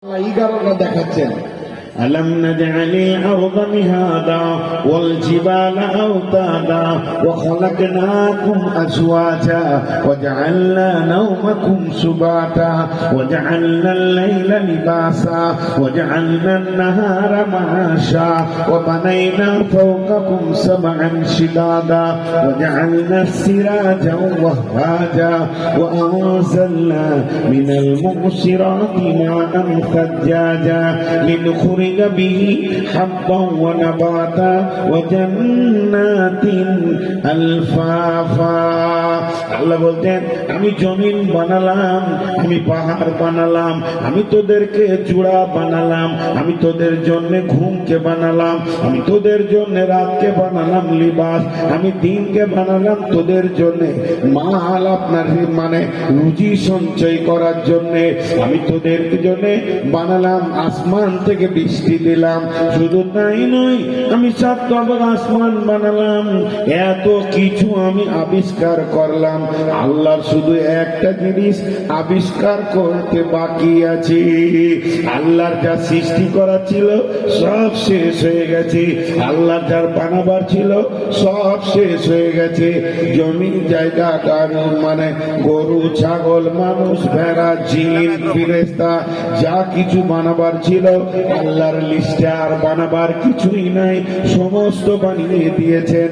11 দেখাচ্ছেন। ألم نجعل الأرض مهادا والجبال أوتادا وخلقناكم أزواجا وجعلنا نومكم سباتا وجعلنا الليل لباسا وجعلنا النهار معاشا وبنينا فوقكم سبعا شدادا وجعلنا السراجا وهاجا وأنزلنا من المعصرات ماء ثجاجا لنخرج به حبا ونباتا وجنات الفافا। আল্লাহ বলতেন আমি জমিন বানালাম, আমি পাহাড় বানালাম, আমি তোদেরকে চূড়া বানালাম, আমি তোদের জন্য ঘুমকে বানালাম, আমি তোদের জন্য রাতকে বানালাম লিবাস, আমি দিনকে বানালাম তোদের জন্য মাল, আপনার মানে রুজি সঞ্চয় করার জন্য, আমি তোদের জন্য বানালাম আসমান থেকে বৃষ্টি দিলাম। শুধু তাই নয়, আমি 7 নম্বর আসমান বানালাম, এত কিছু আমি আবিষ্কার করলাম। আল্লাহর শুধু একটা জিনিস আবিষ্কার করতে বাকি আছে। আল্লাহর যা সৃষ্টি করা ছিল সব শেষ হয়ে গেছে, আল্লাহর যার বানাবার ছিল সব শেষ হয়ে গেছে। জমি জায়গা কানুন মানে গরু ছাগল মানুষ ভেড়া জিন ফেরেশতা যা কিছু বানাবার ছিল আল্লাহর লিস্টে আর বানাবার কিছুই নাই, সমস্ত বানিয়ে দিয়েছেন।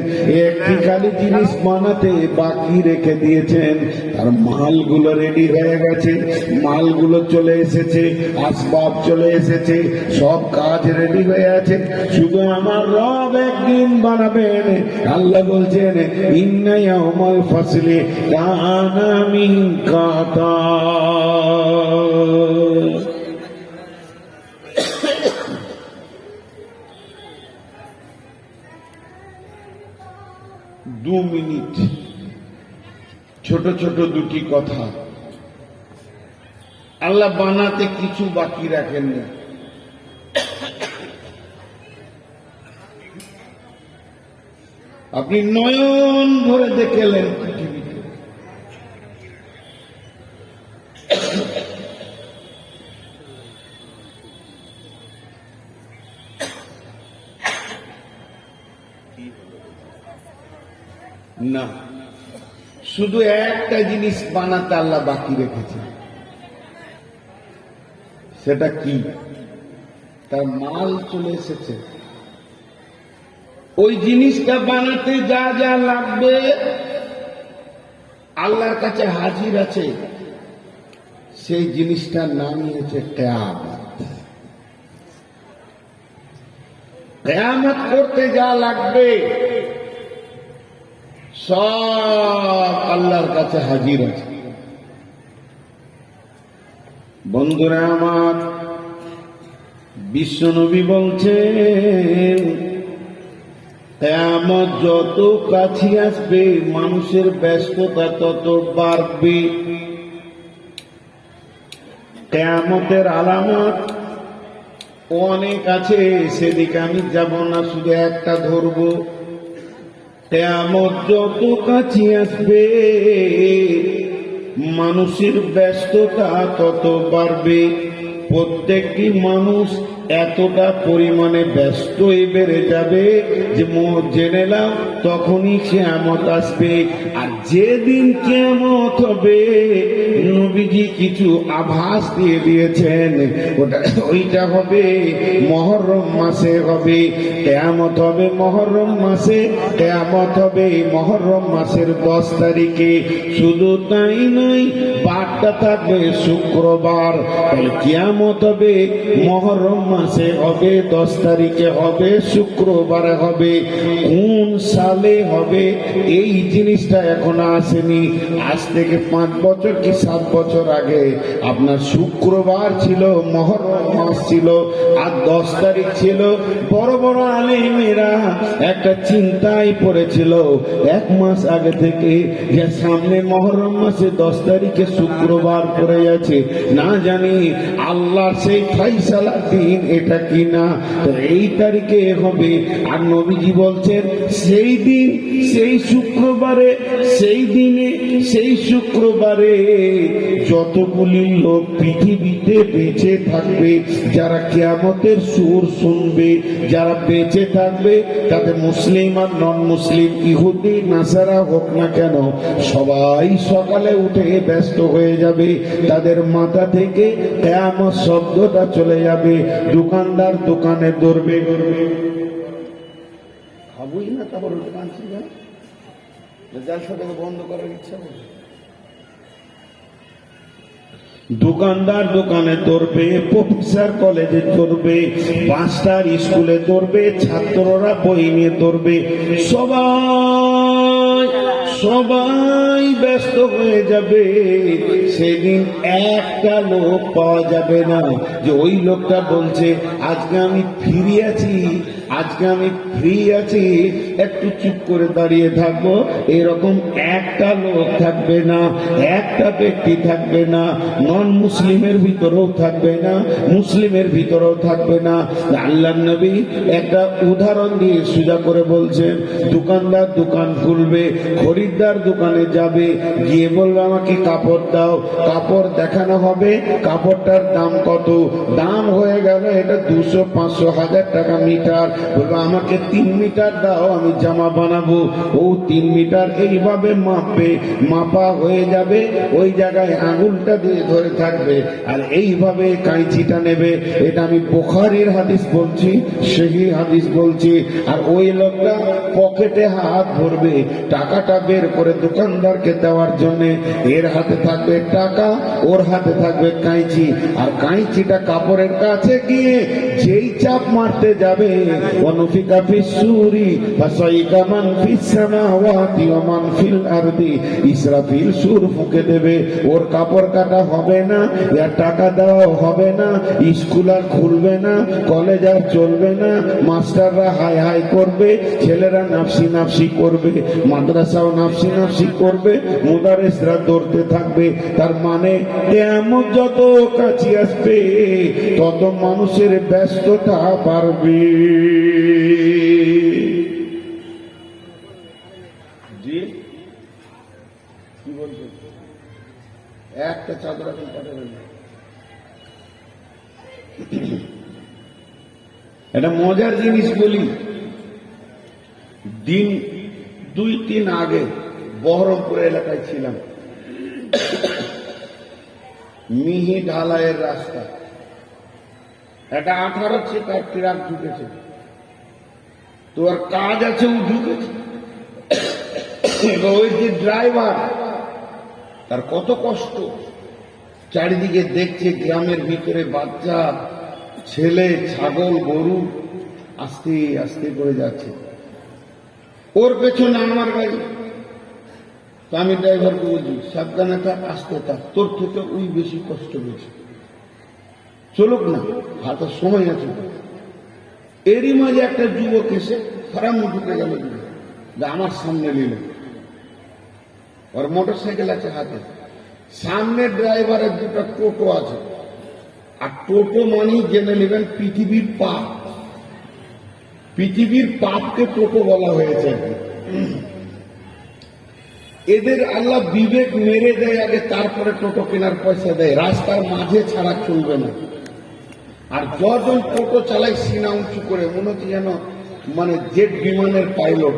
একটি খালি জিনিস বানাতে বাকি রেখে দিয়েছেন, তার মালগুলো রেডি হয়ে গেছে, মালগুলো চলে এসেছে, আসবাব চলে এসেছে, সব কাজ রেডি হয়ে আছে, শুধু আমার রব একদিন বানাবেন। আল্লাহ বলছেন ইন্না ইয়াউমাল ফাসলি কানা মিকাতা। 2 মিনিট ছোট ছোট দুটি কথা। আল্লাহ বানাতে কিছু বাকি রাখেন না। আপনি নয়ন ভরে দেখলেন পৃথিবীতে, না শুধু একটা জিনিস বানাতে আল্লাহ বাকি রেখেছে। সেটা কি? তার মাল চলে এসেছে। ওই জিনিসটা বানাতে যা যা লাগবে আল্লাহর কাছে হাজির আছে। সেই জিনিসটার নামই হচ্ছে কিয়ামত। কিয়ামত করতে যা লাগবে সব আল্লাহর কাছে হাজির আছে। বন্ধুরা আমার, বিশ্বনবী বলছেন কিয়ামত যত কাছে আসবে মানুষের ব্যস্ততা তত বাড়বে। কিয়ামতের আলামত অনেক আছে, সেদিকে আমি যাব না, শুধু একটা ধরবো। কিয়ামত যত কাছে আসবে মানুষের ব্যস্ততা তত বাড়বে। প্রত্যেকটি মানুষ এতটা পরিমাণে ব্যস্তই বেড়ে যাবে যে জেনে নাও তখনই কিয়ামত আসবে। আর যেদিন কিয়ামত হবে নবীজি কিছু আভাস দিয়ে দিয়েছেন, ওইটা হবে মুহররম মাসে হবে। কিয়ামত হবে মুহররম মাসে, কিয়ামত হবে মুহররম মাসের 10 তারিখে। শুধু তাই নয়, বারটা থাকবে শুক্রবার। তাহলে কিয়ামত হবে মুহররম মাসে হবে, 10 তারিখে হবে, শুক্রবারে হবে। কোন সালে হবে এই জিনিসটা এখনো আসেনি। আজ থেকে 5 বছর কি 7 বছর আগে আপনার শুক্রবার ছিল, মুহররম মাস ছিল, আর 10 তারিখ ছিল। বড় বড় আলেমেরা একটা চিন্তায় পড়েছিল 1 মাস আগে থেকে যে সামনে মুহররম মাসে 10 তারিখে শুক্রবার পড়ে যাচ্ছে, না জানি আল্লাহর সেই ফাইসালা দিন এটা কিনা, তো এই তারিখে হবে। আর নবীজি বলছেন সেই দিন, সেই শুক্রবারে, সেই দিনে, সেই শুক্রবারে যতগুলি লোক পৃথিবীতে বেঁচে থাকবে, যারা কিয়ামতের সুর শুনবে, যারা বেঁচে থাকবে, তাতে মুসলিম আর নন মুসলিম, ইহুদি নাসারা হোক না কেন, সবাই সকালে উঠে ব্যস্ত হয়ে যাবে। তাদের মাথা থেকে কিয়ামত শব্দটা চলে যাবে। দোকানদার দোকানে দৌড়বে, খাবই না, তারপর দোকান ছিল বন্ধ করার ইচ্ছা হবে। দোকানদার দোকানে দৌড়বে, প্রফেসর কলেজে দৌড়বে, মাস্টার স্কুলে দৌড়বে, ছাত্ররা বই নিয়ে দৌড়বে, সবাই ব্যস্ত হয়ে যাবে। সেদিন একটা লোক পাওয়া যাবে না যে ওই লোকটা বলছে আজকে আমি ফ্রি আছি, আজকে আমি ফ্রি আছি, একটু চুপ করে দাঁড়িয়ে থাকবো, এরকম একটা লোক থাকবে না, একটা ব্যক্তি থাকবে না। নন মুসলিমের ভিতরেও থাকবে না, মুসলিমের ভিতরেও থাকবে না। আল্লাহর নবী একটা উদাহরণ দিয়ে সোজা করে বলছেন, দোকানদার দোকান খুলবে, খরিদ্দার দোকানে যাবে, গিয়ে বলবে আমাকে কাপড় দাও, কাপড় দেখানো হবে, কাপড়টার দাম কত, দাম হয়ে গেল এটা 200, 500, 1000 টাকা মিটার, বলবে আমাকে 3 মিটার দাও, আমি জামা বানাবো। ও 3 মিটার এইভাবে মাপবে, মাপা হয়ে যাবে, ওই জায়গায় আঙুলটা দিয়ে ধরে থাকবে, আর এইভাবে কাঁচিটা নেবে। এটা আমি বুখারীর হাদিস বলছি, সহি হাদিস বলছি। আর ওই লোকটা পকেটে হাত ভরবে, টাকাটা বের করে দোকানদারকে দেওয়ার জন্য। এর হাতে থাকবে টাকা, ওর হাতে থাকবে কাঁচি, আর কাঁচিটা কাপড়ের কাছে গিয়ে যেই চাপ মারতে যাবে, ওয়ানুফিকা ফিস-সূরি ফাসাইকা মান ফিস-সামাওয়াতি ওয়া মান ফিল আরদি, ইসরাফিল সুর ফুঁকে দেবে। ওর কাপড় কাটা হবে না, এর টাকা দেওয়া হবে না, স্কুল আর খুলবে না, কলেজ আর চলবে না, মাস্টাররা হাই হাই করবে, ছেলেরা নাফসি নাফসি করবে, মাদ্রাসাও নাফসি নাফসি করবে, মুদারিসরা দৌড়তে থাকবে। তার মানে কিয়ামত যত কাছে আসবে তত মানুষের ব্যস্ততা বাড়বে। জি কি বলছেন? একটা চাদর এখন পাঠাবেন। একটা মজার জিনিস বলি, দিন 2-3 আগে বহরমপুর এলাকায় ছিলাম, মিহি ঢালাইয়ের রাস্তা, একটা 18 চেকার ট্রাক ঢুকেছে, তো আর কাজ আছে, ও ঢুকেছে। ওই যে ড্রাইভার, তার কত কষ্ট, চারিদিকে দেখছে গ্রামের ভিতরে বাচ্চা, ছেলে, ছাগল, গরু আস্তে আস্তে করে যাচ্ছে, ওর পেছনে আমার গাড়ি। তো আমি ড্রাইভারকে বলছি সাবধানে থাক, আসতে থাক, তোর থেকে ওই বেশি কষ্ট পেয়েছে, চলুক না, হাতে সময় আছে। এরই মাঝে একটা যুবক এসে ফারাম ঢুকে গেল, আমার সামনে নিল, ওর মোটর সাইকেল আছে হাতে, সামনে ড্রাইভারের 2টা টোটো আছে। আর টোটো মানেই জেনে নেবেন পৃথিবীর পাপ, পৃথিবীর পাপকে টোটো বলা হয়েছে। এদের আল্লাহ বিবেক মেরে দেয় আগে, তারপরে টোটো কেনার পয়সা দেয়, রাস্তার মাঝে ছাড়া চলবে না। আর যজন টোটো চালায় সিনা উঁচু করে, মনে হচ্ছে যেন মানে জেট বিমানের পাইলট।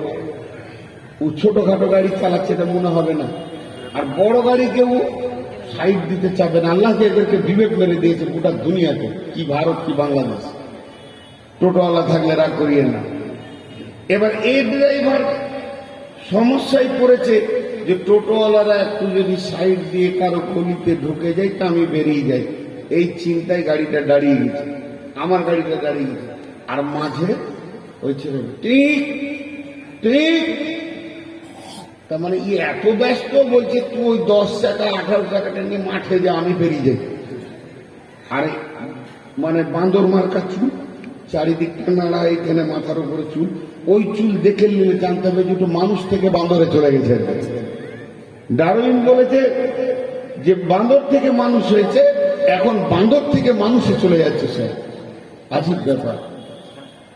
ও ছোটখাটো গাড়ি চালাচ্ছে এটা মনে হবে না, আর বড় গাড়ি কেউ সাইড দিতে চাবে না। আল্লাহ এদেরকে বিবেক মেরে দিয়েছে গোটা দুনিয়াতে, কি ভারত কি বাংলাদেশ। টোটোওয়ালা থাকলে রাগ করিয়ে না। এবার এই ড্রাইভার সমস্যায় পড়েছে যে টোটোওয়ালারা একটু যদি সাইড দিয়ে কারো গলিতে ঢুকে যায় তা আমি বেরিয়ে যাই, এই চিন্তায় গাড়িটা দাঁড়িয়ে গেছে, আমার গাড়িটা দাঁড়িয়ে গেছে। আর মাঝে ওই ছেলে ঠিক ঠিক, তার মানে এত ব্যস্ত, বলছে তুই ওই 10 টাকা 18 টাকাটা নিয়ে মাঠে যা, আমি বেরিয়ে যাই। আরে মানে বাঁদর মার্কা চুল, চারিদিকটা নাড়া, এখানে মাথার উপরে চুল, ওই চুল দেখে নিলে জানতে হবে যে মানুষ থেকে বাঁদরে চলে গেছে। ডারউইন বলেছে যে বাঁদর থেকে মানুষ হয়েছে, এখন বাঁদর থেকে মানুষে চলে যাচ্ছে। স্যার আজীব ব্যাপার।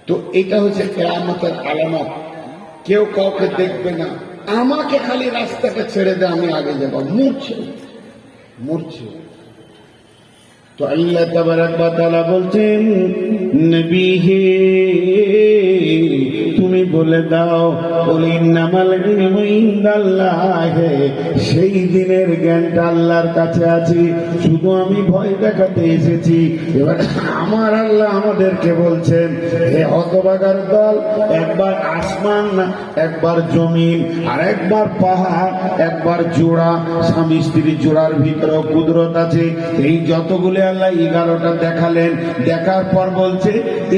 তো এটা হচ্ছে কিয়ামতের আলামত। কেউ কাউকে দেখবে না, আমাকে খালি রাস্তাটা ছেড়ে দে, আমি আগে যাব। মরছে মরছে। তো আল্লাহ তাবারক ওয়া তাআলা বলছেন, নবী হে তুমি বলে দাও, কুল ইন্নামাল ইলমু ইনদাল্লাহ, সেই দিনের জ্ঞানটা আল্লাহর কাছে আছে, শুধু আমি ভয় দেখাতে এসেছি। এবার আমার আল্লাহ আমাদেরকে বলছেন, হে হতভাগার দল, একবার আসমান, একবার জমিন, আর একবার পাহাড়, একবার জোড়া, স্বামী স্ত্রী জোড়ার ভিতরেও কুদরত আছে। এই যতগুলো আল্লাহ 11টা দেখালেন, দেখার পর বলছে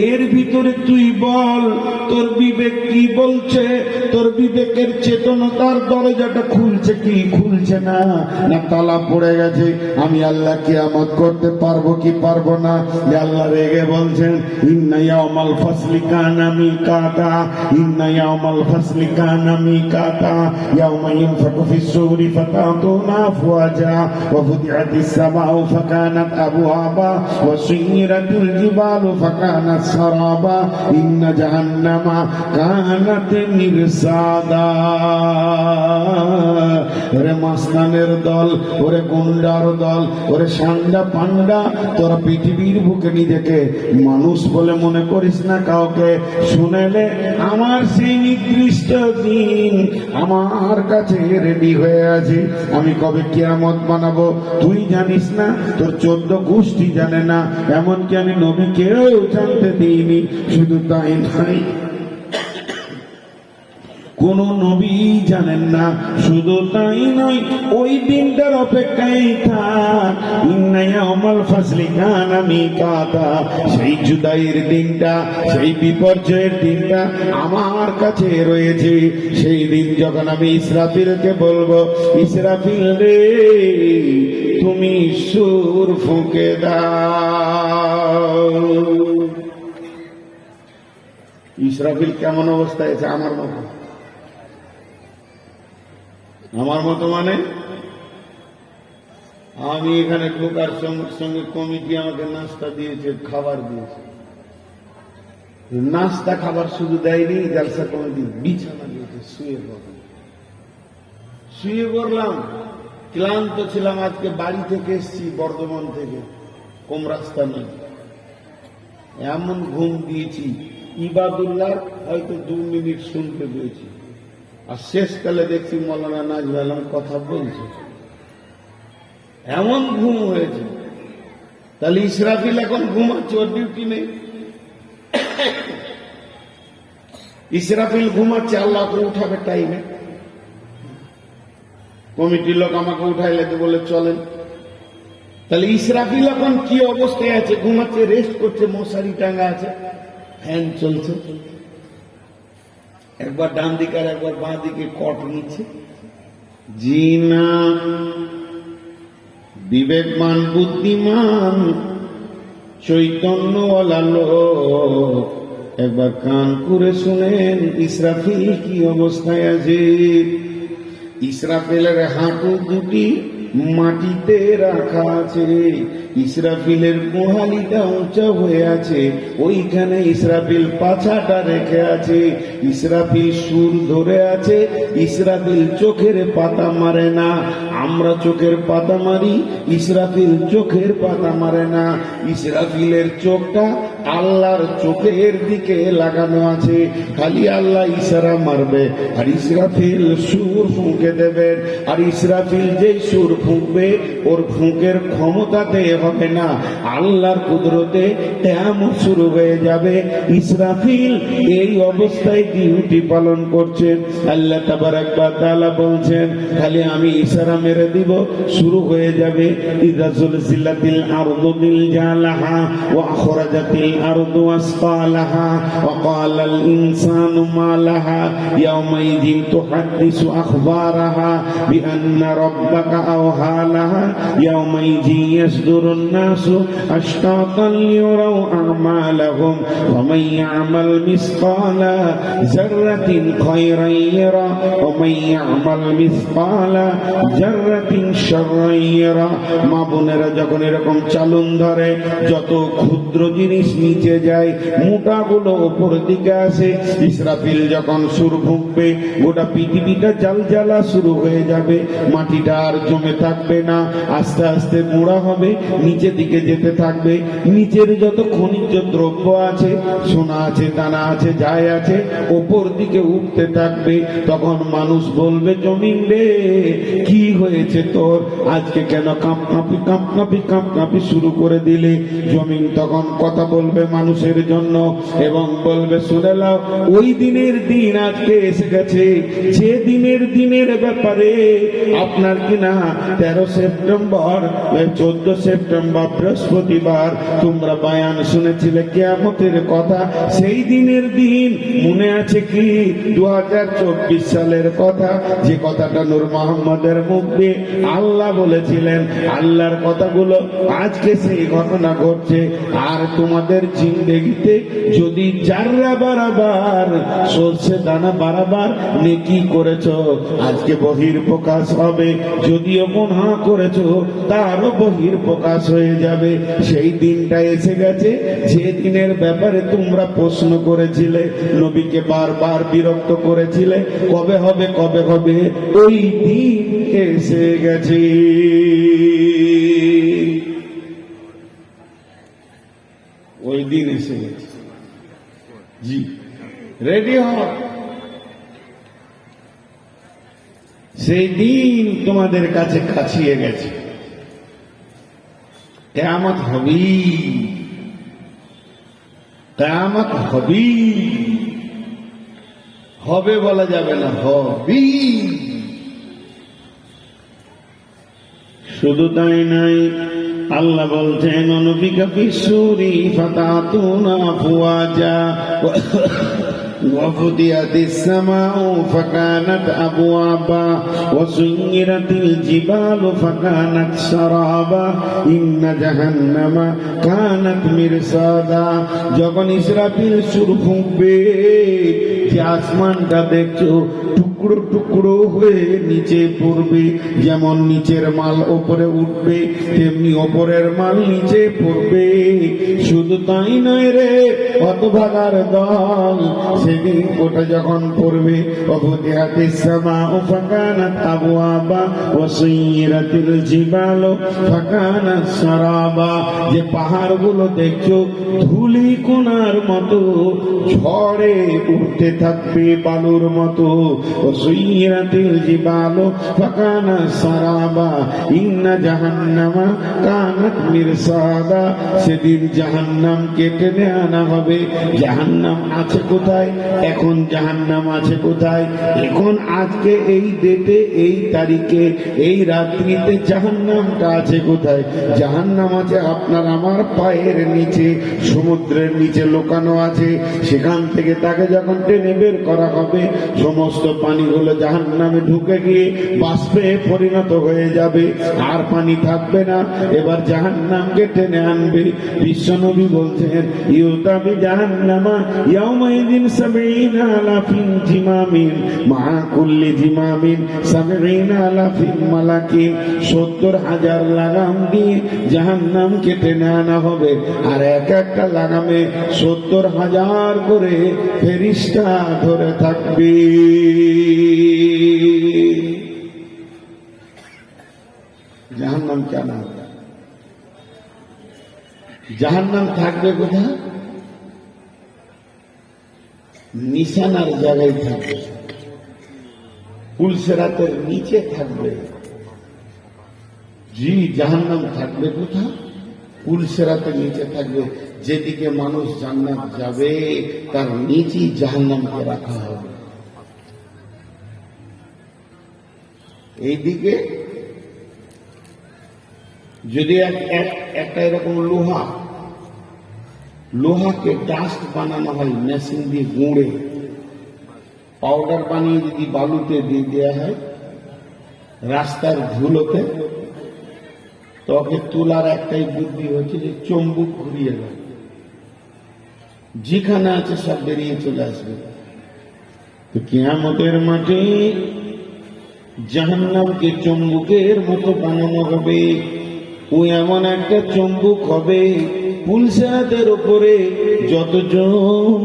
এর ভিতরে তুই বল তোর বিবেক কি বলছে, তোর বিবেকের চেতনতার দরজাটা খুলছে কি খুলছে না, না তালা পড়ে গেছে। আমি আল্লাহ কিয়ামত করতে পারবো কি পারবো না? আল্লাহ রেগে বলছেন, ইন্না ইয়াউমাল ফাসলি কানা মিকাতা, ইন্না ইয়াউমাল ফাসলি কানা মিকাতা, ইয়াউমা ইউনফাকু ফিস-সূরি ফাতাতুনা আফওয়াজা ওয়া ফুতিহাতিস সামাউ ফাকানাত আবওয়াবা ওয়া সুয়িরাতিল জিবালু ফাকানাত সারাবা ইন্না জাহান্নামা কানাত মিরসাদা। ওরে মাস্তানের দল, ওরে গুন্ডার দল, ওরে সান্ডা পান্ডা, তোরা পৃথিবীর বুকে নিজেকে মানুষ বলে মনে করিস না কাউকে। শুনেলে আমার সেই নির্দিষ্ট দিন আমার কাছে রেডি হয়ে আছে। আমি কবে কিয়ামত বানাবো তুই জানিস না, তোর 14 গোষ্ঠী জানে না, এমনকি আমি নবীকেও জানতে দিইনি। শুধু তাই নয়, কোন নবী জানেন না। শুধু তাই নয়, ওই দিনটার অপেক্ষায় থাক। ইন্না ইয়াউমাল ফাসলি কানা মিকাতা, সেই জুদাইয়ের দিনটা, সেই বিপর্যয়ের দিনটা আমার কাছে রয়েছে। সেই দিন যখন আমি ইসরাফিলকে বলবো, ইসরাফিল রে তুমি সুর ফুঁকে দাও। ইসরাফিল কেমন অবস্থায় আছে? আমার মতো। আমার মতো মানে আমি এখানে ঢোকার সঙ্গে সঙ্গে কমিটি আমাকে নাস্তা দিয়েছে, খাবার দিয়েছে। নাস্তা খাবার শুধু দেয়নি, জালসা কমিটি বিছানা দিয়েছে, শুয়ে পড়লাম। ক্লান্ত ছিলাম, আজকে বাড়ি থেকে এসছি, বর্ধমান থেকে, কম রাস্তা নেই। এমন ঘুম দিয়েছি, ইবাদুল্লাহ হয়তো 2 মিনিট শুনতে পেয়েছি, আর শেষকালে দেখছি মৌলানা নাজমুল আলম কথা বলছে। এমন ঘুম হয়েছে। তাহলে ইসরাফিল এখন ঘুমাচ্ছে, ওর ডিউটি নেই। ইসরাফিল ঘুমাচ্ছে, আল্লাহকে উঠাবে টাইমে। কমিটির লোক আমাকে উঠাইলে বলে চলেন। তাহলে ইসরাফিল এখন কি অবস্থায় আছে? ঘুমাচ্ছে, রেস্ট করছে, মশারি টাঙ্গা আছে, ফ্যান চলছে, একবার ডান দিকে আর একবার বাঁ দিকে কট নিচ্ছে। জি না, বিবেকমান বুদ্ধিমান চৈতন্যওয়ালা লোক একবার কান করে শুনেন ইসরাফিল কি অবস্থায় আছে। ইসরাফিলের হাঁটু দুটি মাটিতে রাখা আছে, ইসরাফিলের গোহালিটা উঁচা হয়ে আছে, ওইখানে ইসরাফিল পাছাটা রেখে আছে। ইসরাফিল সুর ধরে আছে। ইসরাফিল চোখের পাতা মারে না, আমরা চোখের পাতা মারি, ইসরাফিল চোখের পাতা মারে না। ইসরাফিলের চোখটা আল্লাহর চোখের দিকে লাগানো আছে, খালি আল্লাহ ইশারা মারবে আর ইসরাফিল সুর ফুঁকে দেবেন। আর ইসরাফিল যেই সুর ফুঁকবে, ওর ফুঁকের ক্ষমতাতে হবে না, আল্লাহর কুদরতে তেমন শুরু হয়ে যাবে। ইসরাফিল এই অবস্থায় ডিউটি পালন করছেন। আল্লাহ তাবারক ওয়া তাআলা বলছেন, খালি আমি ইশারা মেরে দিব, শুরু হয়ে যাবে। ইযা যুলজিলাতিল আরদু জিলজালাহা ওয়া আখরাজাতিল আরদু আসফালাহা ওয়া ক্বালাল ইনসানু মা লাহা ইয়াওমাইযিন তুহাদ্দিসু আখবারাহা বিআন্না রাব্বাকা আওহা লাহা ইয়াওমাইযিন ইয়াসদুরুন নাসু আশতাতান লিয়ারাউ আমালাহুম ফামান ইয়ামাল মিসকালা যাররাতিন খায়রান ইয়ারা ওয়া মান ইয়ামাল মিসকালা যাররাতিন শাররান ইয়ারা। মা বোনেরা যখন এরকম চালুন ধরে, যত ক্ষুদ্র জিনিস নিচে যায়, মোটাগুলো ওপর দিকে আসে। ইসরাফিল যখন সুর ফুঁকবে গোটা পৃথিবীটা জ্বালজ্বালা শুরু হয়ে যাবে, মাটিটা আর জমে থাকবে না, আস্তে আস্তে মোড়া হবে, নিচের দিকে যেতে থাকবে। নিচের যত খনিজ দ্রব্য আছে, সোনা আছে, দানা আছে, যাই আছে, ওপর দিকে উঠতে থাকবে। তখন মানুষ বলবে, জমিন রে কি হয়েছে তোর, আজকে কেন কাঁপকাঁপি কাঁপকাঁপি কাঁপকাঁপি শুরু করে দিলে? জমিন তখন কথা বলবে মানুষের জন্য এবং বলবে, শুনে নাও, ওই দিনের দিন আজকে এসে গেছে, যে দিনের ব্যাপারে আপনার কিনা 13 সেপ্টেম্বর 14 সেপ্টেম্বর বৃহস্পতিবার তোমরা বয়ান শুনেছিলে কিয়ামতের কথা। সেই দিনের দিন মনে আছে কি? 2024 সালের কথা, যে কথাটা নূর মোহাম্মদের মুখ দিয়ে আল্লাহ বলেছিলেন। আল্লাহর কথাগুলো আজকে সেই ঘটনা ঘটছে। আর তোমাদের জিন্দেগিতে যদি জাররা বারাবার, সরষে দানা বারাবার নেকি করেছো, আজকে বহির প্রকাশ হবে। যদিও গুনাহ করেছো, তারও বহির প্রকাশ হয়ে যাবে। সেই দিনটা এসে গেছে, যে দিনের ব্যাপারে তোমরা প্রশ্ন করেছিলে, নবীকে বারবার বিরক্ত করেছিলে, কবে হবে কবে হবে, ওই দিন এসে গেছে। ওই দিন এসে গেছে। জি, রেডি হও, সেই দিন তোমাদের কাছে কাছিয়ে গেছে। কিয়ামত হবেই, কিয়ামত হবেই, হবে বলা যাবে না, হবেই। শুধু তাই নাই, আল্লাহ বলছেন, অনুবিকা বিশ্বরি ফাতাতুনা আফওয়াজা وفتحت السماء فكانت أبوابا وسيرت الجبال فكانت سرابا إن جهنم كانت مرصادا। যখন ইসরাফিল সুর ফুঁকবে, যে আসমানটা দেখছো টুকরো টুকরো হয়ে নিচে পড়বে। যেমন নিচের মাল ওপরে উঠবে, তেমনি ওপরের মাল নিচে পড়বে। শুধু তাই নয় রে হতভাগার দল, সেদিন ওটা যখন পড়বে, অফুতিহাতিস সামাউ ফাকানাত আবওয়াবা ওয়া সুয়িরাতিল জিবালু ফাকানাত সারাবা। যে পাহাড়গুলো দেখছো ধুলি কোনার মতো ঝড়ে উঠতে থাকবে, বালুর মতো। ওয়া সুয়িরাতিল জিবালু ফাকানাত সারাবা ইন্না জাহান্নামা কানাত মিরসাদা। সেদিন জাহান্নামকে টেনে আনা হবে। জাহান্নাম আছে কোথায় এখন? জাহান্নাম আছে কোথায় এখন? আজকে এই ডেটে, এই তারিখে, এই রাত্রিতে জাহান্নামটা আছে কোথায়? জাহান্নাম আছে আপনার আমার পায়ের নিচে, সমুদ্রের নিচে লুকানো আছে। সেখান থেকে তাকে যখন টেনে বের করা হবে, সমস্ত পানিগুলো জাহান্নামে ঢুকে গিয়ে বাষ্পে পরিণত হয়ে যাবে, আর পানি থাকবে না। এবার জাহান্নামকে টেনে আনবে। বিশ্বনবী বলছেন, ইউতাবি জাহান্নামা ইয়াউমাইদিন 70,000 জিমামিন মা কুল্লি জিমামিন 70,000 মালাকিন। 70,000 লাগাম দিয়ে জাহান্নামকে টেনে আনা হবে, আর এক একটা লাগামে 70,000 করে ফেরেশতা ধরে থাকবে। জাহান্নাম কেন? জাহান্নাম থাকবে কোথায়? নিশানার জায়গায় থাকবে, পুলসেরাতের নিচে থাকবে। জি, জাহান্নাম থাকবে কোথায়? পুলসেরাতের নিচে থাকবে। যেদিকে মানুষ জান্নাত যাবে তার নিচেই জাহান্নামকে রাখা হবে। এইদিকে যদি একটা এরকম লোহাকে ডাস্ট বানানো হয়, মেশিন দিয়ে গুঁড়ে পাউডার বানিয়ে যদি বালুতে দিয়ে দেওয়া হয়, রাস্তার ধুলোতে, তবে তোলার একটাই বুদ্ধি হচ্ছে যে চুম্বক ঘুরিয়ে দেয়, যেখানে আছে সব বেরিয়ে চলে আসবে। তো কিয়ামতের মাঠে জাহান্নামকে চুম্বকের মতো বানানো হবে। ও এমন একটা চুম্বক হবে, পুলসাদের উপরে যতজন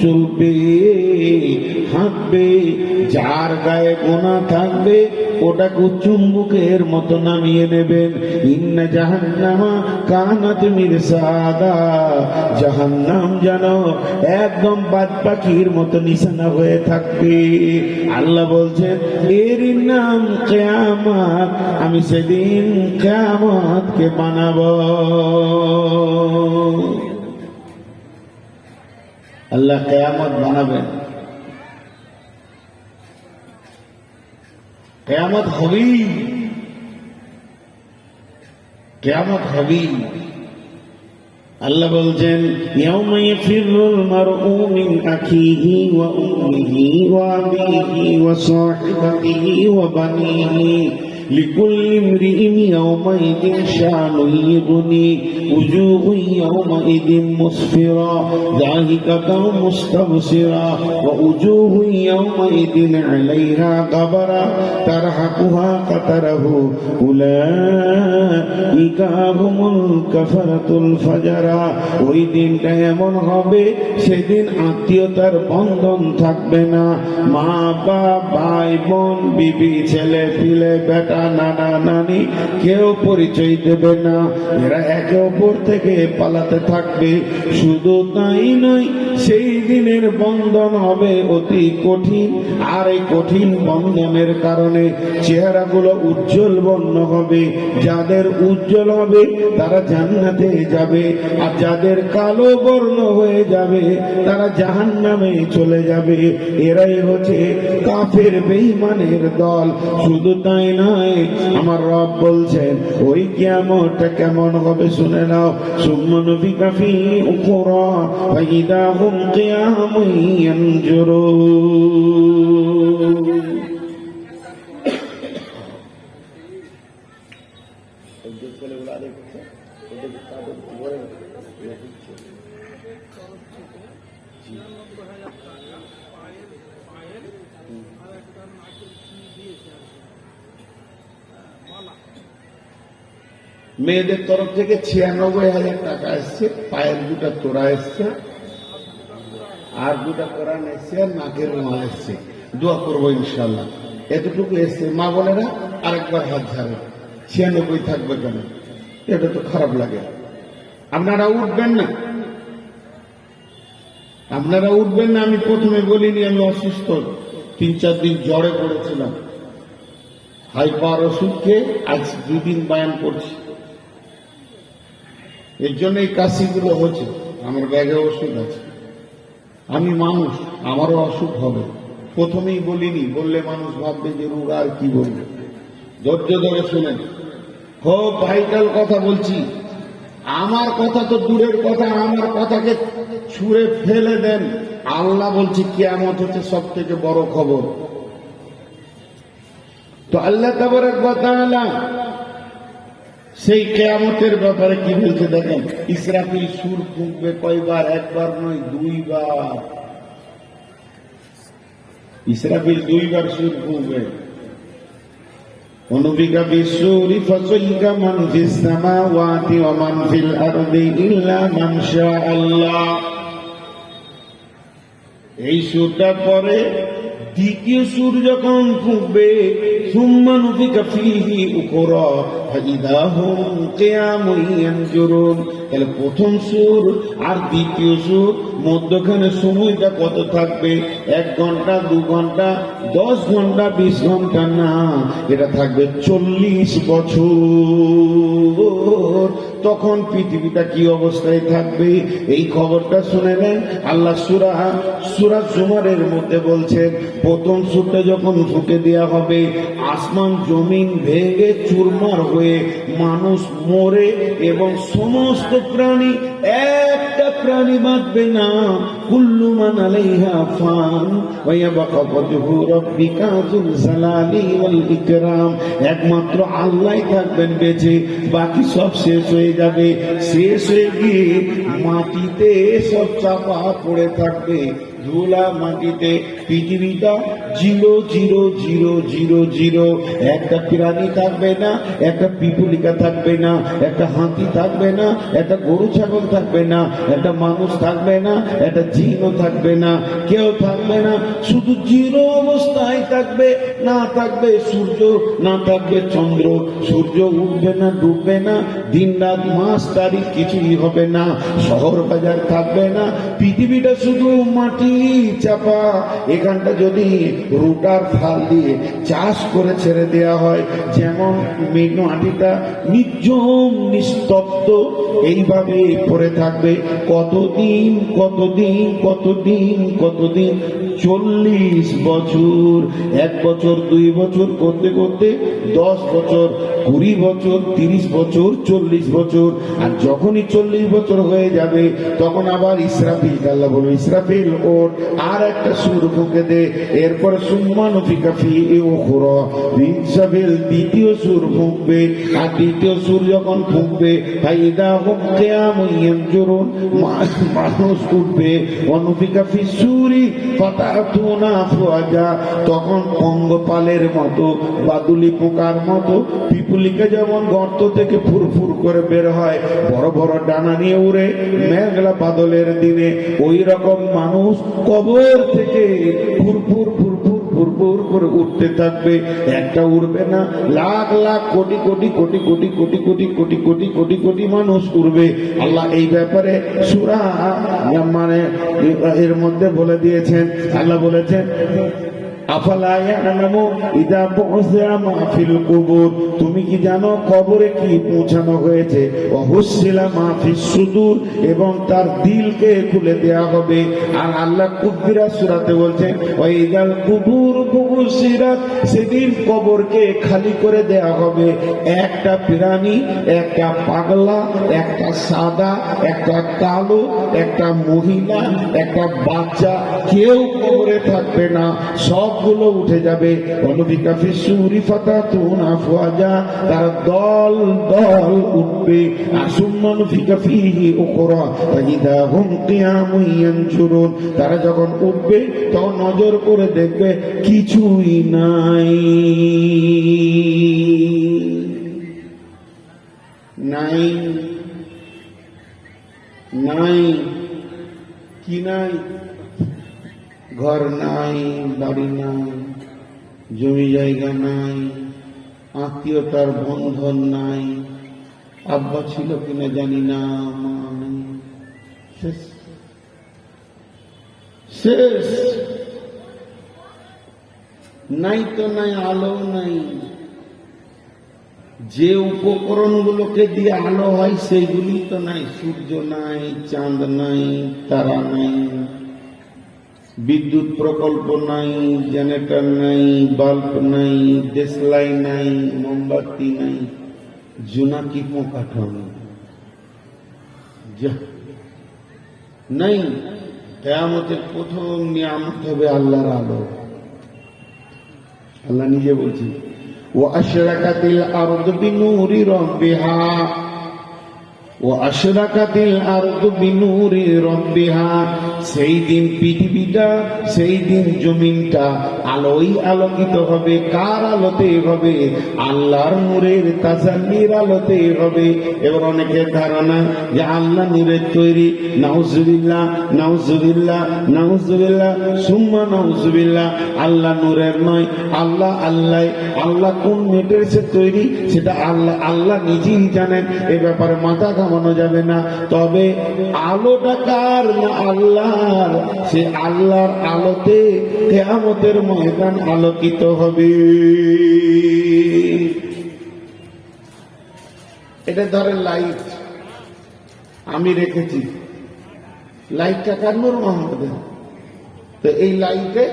চলবে হাঁটবে, যার গায়ে গোনা থাকবে ওটাকে চুম্বুকের মতো নামিয়ে নেবেন। ইন্না জাহান্নামা কানাত মিরসাদা, জাহান্নাম যেন একদম বাদ পাখির মতো নিশানা হয়ে থাকবে। আল্লাহ বলছেন এর নাম কিয়ামত, আমি সেদিন কিয়ামতকে বানাবো। আল্লাহ কিয়ামত বানাবেন, কিয়ামত হবেই, কিয়ামত হবেই। আল্লাহ বলছেন ইয়াউমা ইয়াফিরুল মারউ মিন আখিহি ওয়া উম্মিহি ওয়া আবিহি ওয়া সাহিবাতিহি ওয়া বানিহি লিকুল্লি ইমরিইন ইয়াউমাইদিন শানুন ইগনি উজুহুন ইয়াউমাইদিন মুসফিরা যাহিকাতাও মুস্তাবসিরা ওয়া উজুহুন ইয়াউমাইদিন আলাইহা গাবারা তারহাকুহা কাতারাহু উলাইকা হুমুল কাফারাতুল ফাজারা। ওই দিনটা এমন হবে সেদিন আত্মীয়তার বন্ধন থাকবে না, মা বাপ ভাই বোন বিবি ছেলে পিলে বেটা নানা নানি কেউ পরিচয় দেবে না, এরা একে অপর থেকে পালাতে থাকবে। শুধু তাই নয়, সেই দিনের বন্ধন হবে অতি কঠিন, আর এই কঠিন বন্ধনের কারণে চেহারাগুলো উজ্জ্বল বর্ণ হবে। যাদের উজ্জ্বল হবে তারা জান্নাতে যাবে, আর যাদের কালো বর্ণ হয়ে যাবে তারা জাহান্নামে চলে যাবে। এরাই হচ্ছে কাফের বেঈমানের দল। শুধু তাই নয়, আমার রব বলছেন ওই কিয়ামতটা কেমন হবে শুনে নাও। সুম্মা নুফিখা ফীহি উখরা ফাইদা হুম কিয়ামুন ইয়ানজুরুন। মেয়েদের তরফ থেকে 96,000 টাকা এসছে, পায়ের দুটা তোড়া এসছে, আর দুটা কোরআন এসছে, আর নাকের রুমাল এসছে। দোয়া করবো ইনশাল্লাহ। এতটুকু এসছে। মা বোনেরা আরেকবার হাত ঝাড়ে। 96 থাকবে কেন? এটা তো খারাপ লাগে। আপনারা উঠবেন না, আপনারা উঠবেন না। আমি প্রথমে বলিনি আমি অসুস্থ, 3-4 দিন জ্বরে পড়েছিলাম, হাইপার ওষুধ খেয়ে আজ 2 দিন বায়ান করছি। এর জন্য এই কাশিগুলো হচ্ছে। আমার ব্যাগে ওষুধ আছে। আমি মানুষ, আমারও অসুখ হবে। প্রথমেই বলিনি, বললে মানুষ ভাববে যে রোগ, আর কি বলবে। ধৈর্য ধরে শুনেন, খুব ভাইটাল কথা বলছি। আমার কথা তো দূরের কথা, আমার কথাকে ছুঁড়ে ফেলে দেন। আল্লাহ বলছি কিয়ামত হচ্ছে সব থেকে বড় খবর। তো আল্লাহ তাবারক ওয়া তাআলা সেই কিয়ামতের ব্যাপারে কি বলছে দেখেন। ইসরাফিল সুর ফুঁকবে কয়বার? একবার নয়, 2 বার। ইসরাফিল 2 বার সুর ফুঁকবে। অনুবিকা বিসুরি ফাসাইকা মান ফিস সামাওয়াতি ওয়া মান ফিল আরদি ইল্লা মান শাআল্লাহ। এই সুরটার পরে দ্বিতীয় সুর যখন ফুঁকবে, সুম্মা নুফিখা ফীহি উখরা ফাইদা হুম কিয়ামুন ইয়ানজুরুন। তাহলে প্রথম সুর আর দ্বিতীয় সুর মধ্যখানে সময়টা কত থাকবে? 1 ঘন্টা, 2 ঘন্টা, 10 ঘন্টা, 20 ঘন্টা না, এটা থাকবে 40 বছর। তখন পৃথিবীটা কি অবস্থায় থাকবে এই খবরটা শুনে নেন। আল্লাহ সূরা জুমারের মধ্যে বলছেন, প্রথম সূরটা যখন ফুঁকে দেওয়া হবে, আসমান জমিন ভেঙে চুরমার হয়ে মানুষ মরে এবং সমস্ত প্রাণী, একটা প্রাণী বাঁচবে না। কুল্লু মান আলাইহা ফান ওয়া ইয়াবকা ওয়াজহু রাব্বিকা যুল জালালি ওয়াল ইকরাম। একমাত্র আল্লাহই থাকবেন বেঁচে, বাকি সব শেষ হয়ে যাবে। শেষ হয়ে গিয়ে মাটিতে সব চাপা পড়ে থাকবে। ধুলা মাটিতে, পৃথিবীটা 0,0,0,0,0, একটা প্রাণী থাকবে না, একটা পিপুলিকা থাকবে না, একটা হাতি থাকবে না, একটা গরু ছাগল থাকবে না, একটা মানুষ থাকবে না, একটা জিনও থাকবে না, কেউ থাকবে না, শুধু জিরো অবস্থায় থাকবে। না থাকবে সূর্য, না থাকবে চন্দ্র, সূর্য উঠবে না, ডুববে না, দিন রাত মাস তারিখ কিছুই হবে না, শহর বাজার থাকবে না, পৃথিবীটা শুধু মাটি চাপা। এখানটা যদি রুটার ফাল দিয়ে চাষ করে ছেড়ে দেওয়া হয়, যেমন মাটিটা নির্জন নিস্তব্ধ এইভাবে পড়ে থাকবে। কতদিন কতদিন কতদিন কতদিন 40 বছর, 1 বছর 2 বছর করতে করতে 10 বছর, 20 বছর, 30 বছর, 40 বছর। আর যখনই 40 বছর হয়ে যাবে তখন আবার ইসরাফিল, আল্লাহ বলবে ইসরাফিল ওর আর একটা সুর ফুঁকে দে। এরপরে সুম্মা নফিকা ফিহি উখরা, ইসরাফিল দ্বিতীয় সুর ফুঁকবে। আর দ্বিতীয় সুর যখন ফুঁকবে ফাইদা হুম কিয়ামুন ইয়ানজুরুন, মানুষ উঠবে। ওয়ানফিকা ফিস সূরি ফাতাতুনা আফওয়াজা, তখন পঙ্গপালের মতো, বাদুলি পোকার মতো, পিপুলিকা যেমন গর্ত থেকে ফুরফুর করে বের হয়, বড় বড় ডানা নিয়ে উড়ে মেঘলা বাদলের দিনে, ওই রকম মানুষ কবর থেকে ফুরফুর ফুরফুর ফুরফুর করে উঠতে থাকবে। একটা উড়বে না, লাখ লাখ কোটি কোটি কোটি কোটি কোটি কোটি কোটি কোটি কোটি কোটি মানুষ উড়বে। আল্লাহ এই ব্যাপারে সূরা মানে এর মধ্যে বলে দিয়েছেন। আল্লাহ বলেছেন আফালা ইয়ালামু ইযা বু'সিরা মা ফিল কুবুর, তুমি কি জানো কবরে কি পৌঁছানো হয়েছে? ওয়া হুসিলা মা ফিস সুদূর, এবং তার দিলকে খুলে দেয়া হবে। আর আল্লাহ কুবরা সূরাতে বলছেন ওয়া ইযাল কুবুর বু'সিরাত, সেদিন কবরকে খালি করে দেয়া হবে। একটা প্রাণী, একটা পাগলা, একটা সাদা, একটা কালো, একটা মহিলা, একটা বাচ্চা, কেউ কবরে থাকবে না, সবগুলো উঠে যাবে। অনুবিকা ফিসুরি ফাতাতুন আফওয়াজা, তারা দল দল উঠবে। আর সুম্মান ফিকা ফিহি উখরা ফাইদা হুম কিয়ামুন ইয়ানজুরুন, তারা যখন উঠবে তখন নজর করে দেখবে কিছুই নাই, নাই নাই, কি নাই? ঘর নাই, বাড়ি নাই, জমি জায়গা নাই, আত্মীয়তার বন্ধন নাই, আব্বা ছিল কিনা জানি না, মা নেই, শেষ শেষ। নাই তো নাই, আলো নাই। যে উপকরণগুলোকে দিয়ে আলো হয় সেইগুলি তো নাই। সূর্য নাই, চাঁদ নাই, তারা নাই, বিদ্যুৎ প্রকল্প নাই, জেনারেটর নাই, বাল্ব নাই, দেশলাই নাই, মোমবাতি নাই, জোনাকি পোকাটা নাই। কিয়ামতের প্রথম নিয়ামত হবে আল্লাহর আলো। আল্লাহ নিজে বলছি ওয়া আশরাকাতিল আরদু বিনূরি রাব্বিহা, ওয়া আশরাকাতিল আরদু বিনূরি রাব্বিহা, সেই দিন পৃথিবীটা, সেই দিন জমিনটা আলোই আলোকিত হবে। কার আলোতে হবে? আল্লাহর নূরের তাজাল্লির আলোতে হবে। এবার অনেকের ধারণা যে আল্লাহ নূরের তৈরি, নাউজুবিল্লাহ নাউজুবিল্লাহ নাউজুবিল্লাহ সুম্মা নাউজুবিল্লাহ। আল্লাহ নূরের নয়, আল্লাহ আল্লাহ। আল্লাহ কোন মেটেরিয়ালসের তৈরি সেটা আল্লাহ আল্লাহ নিজেই জানেন, এ ব্যাপারে মাথা ঘামানো যাবে না। তবে আলোটা কার? না আল্লাহর। সে আল্লাহর আলোতে কিয়ামতের ময়দান আলোকিত হবে। এটা ধরেন লাইট আমি রেখেছি, লাইটটা কার? নূর মোহাম্মদের। তো এই লাইটে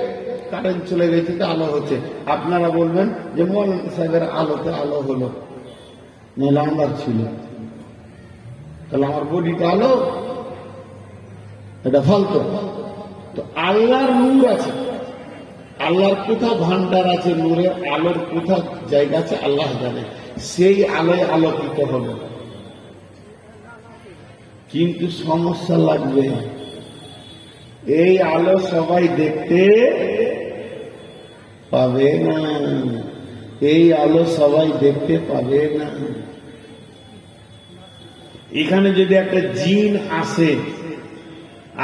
কারেন্ট চলে গেছে, তো আলো হচ্ছে। আপনারা বলবেন যে মৌলানা সাহেবের আলোতে আলো হলো, নাহলে আমার ছিল, তাহলে আমার বডিটা আলো, এটা ফালতু। তো আল্লাহর নূর আছে, আল্লাহর কোথাও ভান্ডার আছে, নূরের আলোর কোথাও জায়গা আছে আল্লাহ জানে, সেই আলোয় আলোকিত হবে। কিন্তু সমস্যা লাগবে, এই আলো সবাই দেখতে পাবে না, এই আলো সবাই দেখতে পাবে না। এখানে যদি একটা জিন আসে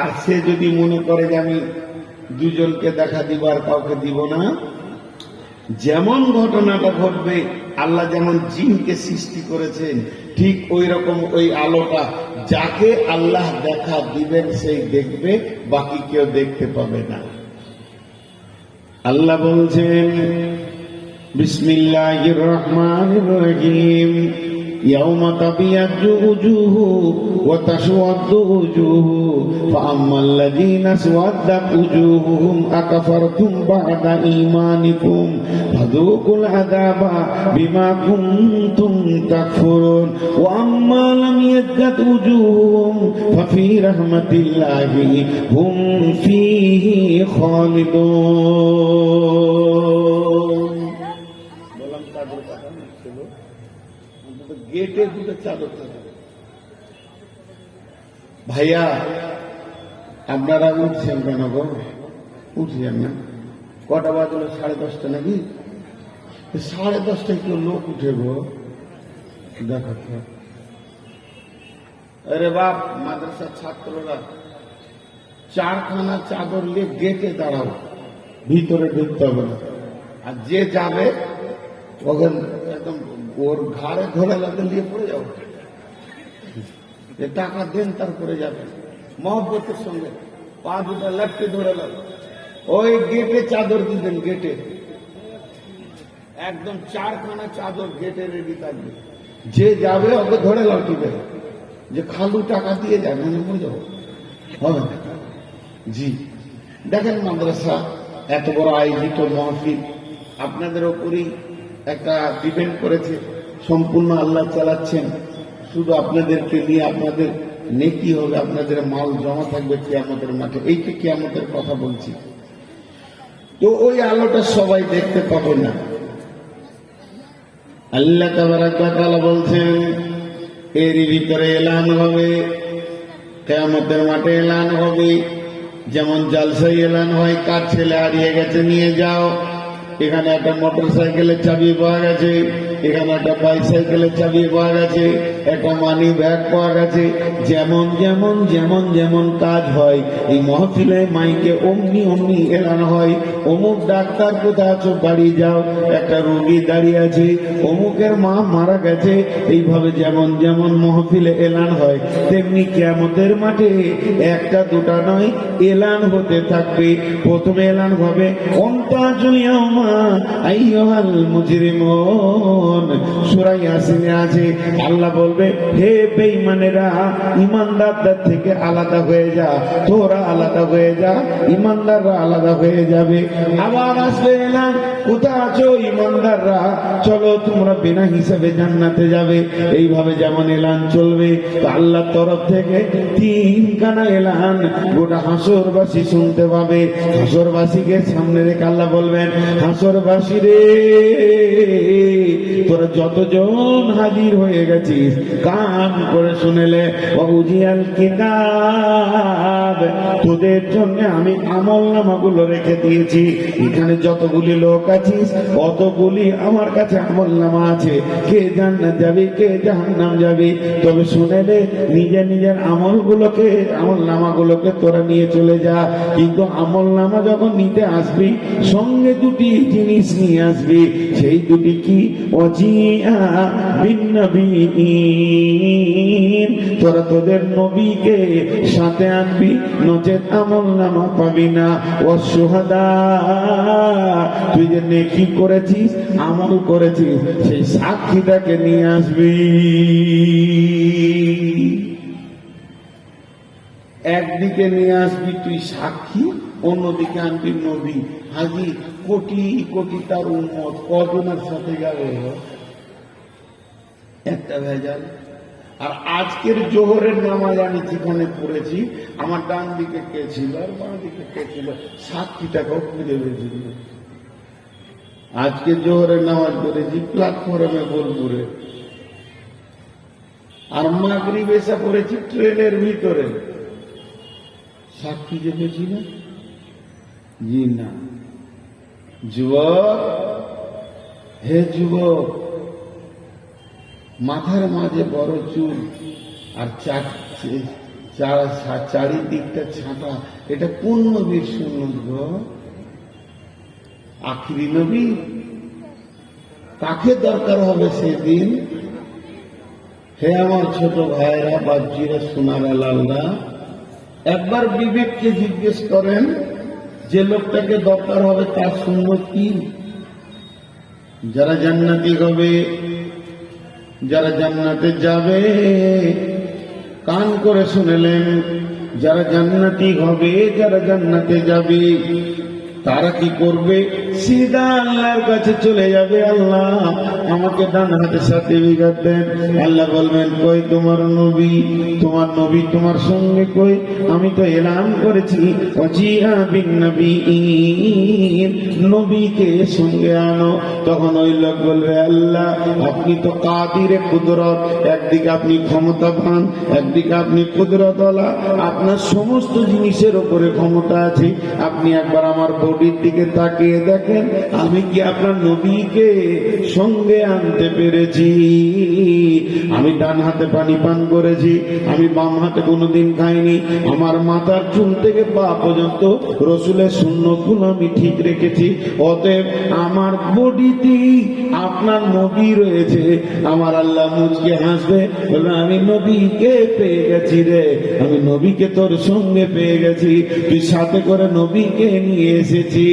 আর সে যদি মনে করে যে আমি দুজনকে দেখা দিব আর কাউকে দিব না, যেমন ঘটনাটা ঘটবে, আল্লাহ যেমন জিনকে সৃষ্টি করেছেন ঠিক ওই রকম ওই আলোটা যাকে আল্লাহ দেখা দিবেন সেই দেখবে, বাকি কেউ দেখতে পাবে না। আল্লাহ বলছেন বিসমিল্লাহির রহমানির রহিম, ইয়াউমা তাবিয়াজ্জু উজুহু ওয়া তাসওয়াদ্দু উজুহু ফাআম্মাল্লাযীনা আসওয়াদ্দাত উজুহুহুম আকাফারতুম বা'দা ঈমানিকুম ফাযূকুল আযাবা বিমা কুনতুম তাকফুরুন ওয়া আম্মা লাম ইয়াজ্জাদ উজুহুহুম ফাফি রাহমাতিল্লাহি হুম ফীহি খালিদুন। বললাম তাদের কথা ছিল গেটে দুটো চাদর থাকবে। ভাইয়া আপনারা উঠছেন কেন গো? উঠছেন না? কটা বাজলো? 10:30 নাকি? 10:30 কেউ লোক উঠে গো? দেখো তো। আরে বাপ, মাদ্রাসার ছাত্ররা 4খানা চাদর নিয়ে গেটে দাঁড়াও, ভিতরে ঢুকতে হবে না। আর যে যাবে ওখানে একদম ওর ঘাড়ে ধরে লাগে নিয়ে পড়ে যাও, টাকা দেন তারপরে যাবে মহব্বতের সঙ্গে, পা দুটা লাটকে ধরে লাগে ওই গেটে চাদর দিবেন, গেটে একদম 4খানা চাদর গেটে রেডি থাকবে। যে যাবে ওকে ধরে লাটিবে, যে খালু টাকা দিয়ে যাবে মানে মরে যাবো হবে না। জি দেখেন, মাদ্রাসা এত বড় আয়োজিত মাহফিল আপনাদের ওপরই একটা ডিপেন্ড করেছে, সম্পূর্ণ আল্লাহ চালাচ্ছেন। শুধু আপনাদেরকে নিয়ে আপনাদের নেকি হবে, আপনাদের মাল জমা থাকবে কিয়ামতের মাঠে। এইটা কিয়ামতের কথা বলছি। তো ওই আলোটা সবাই দেখতে পাবে না। আল্লাহ তাবারাক ওয়া তাআলা বলছেন এরই ভিতরে এলান হবে, কিয়ামতের মাঠে এলান হবে। যেমন জালসায় এলান হয়, কার ছেলে হারিয়ে গেছে নিয়ে যাও, এখানে একটা মোটর সাইকেলের চাবি পাওয়া গেছে, এখানে একটা বাইসাইকেলের চাবি পাওয়া গেছে, একটা মানি ব্যাগ পাওয়া গেছে। যেমন যেমন যেমন যেমন কাজ হয় এই মহফিলে মাইকে অমনি অমনি এলান হয়, অমুক ডাক্তার কোথায় আছো বাড়ি যাও, একটা রোগী দাঁড়িয়ে আছে, অমুকের মা মারা গেছে। এইভাবে যেমন যেমন মহফিলে এলান হয়, তেমনি কিয়ামতের মাঠে একটা দুটা নয়, এলান হতে থাকবে। প্রথমে এলান হবে অন্তাজুল ইয়াউমা আইয়ুহাল মুজরিমুন, সূরা ইয়াসিনে আছে। আল্লাহ বলবে হে বেঈমানেরা, ইমানদারদের থেকে আলাদা হয়ে যা, তোরা আলাদা হয়ে যা, ইমানদাররা আলাদা হয়ে যাবে। আবার আসবে এলান, কোথায় আছো ইমানদাররা, চলো তোমরা বিনা হিসাবে জান্নাতে যাবে। এইভাবে যেমন এলান চলবে, তো আল্লাহর তরফ থেকে 3খানা এলান গোটা হাসরবাসী শুনতে পাবে। হাসরবাসীকে সামনে রেখে আল্লাহ বলবেন, হাসরবাসী রে, তোরা যতজন হাজির হয়ে গেছিস কান করে শুনেলে, ওয়াউজিয়াল কিতাব, তোদের জন্য আমি আমল নামাগুলো রেখে দিয়েছি। এখানে যতগুলি লোক আছিস অতগুলি আমার কাছে আমল নামা আছে, কে জান্নাত যাবে কে জাহান্নাম যাবে। তবে শুনেলে নিজের নিজের আমলগুলোকে, আমল নামাগুলোকে তোরা নিয়ে চলে যা। কিন্তু আমল নামা যখন নিতে আসবি সঙ্গে দুটি জিনিস নিয়ে আসবি। সেই দুটি কি? ওয়াজিআ বিন নবিয়্যিন, তোরা তোদের নবীকে সাথে আনবি, নচেত আমল নামা পাবি না। ওয়াশুহাদা, তুই যে নেকি করেছিস আমল করেছিস সেই সাক্ষীটাকে নিয়ে আসবি। একদিকে নিয়ে আসবি তুই সাক্ষী, অন্যদিকে আনবি নবী। হাজি কোটি কোটি তার উম্মত, কজনের সাথে যাবে? একটা ভেজাল। আর আজকের জোহরের নামাজ আমি যেখানে পড়েছি, আমার ডান দিকে কে ছিল আর বাঁ দিকে কে ছিল, সাক্ষীটাকেও খুঁজে পেয়েছিল। আজকে জোহরের নামাজ পড়েছি প্ল্যাটফর্মে বোলপুরে, আর মাগরিব এসে পড়েছি ট্রেনের ভিতরে। সাক্ষী দেখেছি না? জি না। যুবক, হে যুবক, মাথার মাঝে বড় চুল আর চারিদিকটা ছাঁটা, এটা কোন নবীর সুন্নত গো? আখিরি নবী? কাকে দরকার হবে সেদিন? হে আমার ছোট ভাইরা, বাপজিরা, সোনারা, লালরা, একবার বিবেককে জিজ্ঞেস করেন, যে লোকটাকে দরকার হবে তার সুন্নত কি? যারা জান্নাতি হবে, যারা জান্নাতে যাবে, কান করে শুনেলেন, যারা জান্নাতি হবে, যারা জান্নাতে যাবে, তারা কি করবে? সিধা আল্লাহর কাছে চলে যাবে, আল্লাহ আমাকে ডান হাতের সার্টিফিকেট দেন। আল্লাহ বলবেন, কই তোমার নবী? তোমার নবী তোমার সঙ্গে কই? আমি তো এলান করেছি ওয়াজিআ বিন নবিয়্যিন, নবীকে সঙ্গে আনো। তখন ওই লোক বলবে, আল্লাহ আপনি তো কাদিরে কুদরত, একদিকে আপনি ক্ষমতাবান, একদিকে আপনি কুদরতওয়ালা, আপনার সমস্ত জিনিসের উপরে ক্ষমতা আছে। আপনি একবার আমার বডির দিকে তাকিয়ে দেখেন, আমি কি আপনার নবীকে সঙ্গে আনতে পেরেছি? আমি ডান হাতে পানি পান করেছি, আমি বাম হাতে কোনোদিন খাইনি, আমার মাথার চুল থেকে পা পর্যন্ত রসুলের সুন্নতগুলো আমি ঠিক রেখেছি। অতএব আমার বডিতে আপনার নবী রয়েছে। আমার আল্লাহ মুচকে হাসবে, বলবে, আমি নবীকে পেয়ে গেছি রে, আমি নবীকে তোর সঙ্গে পেয়ে গেছি, তুই সাথে করে নবীকে নিয়ে এসেছি।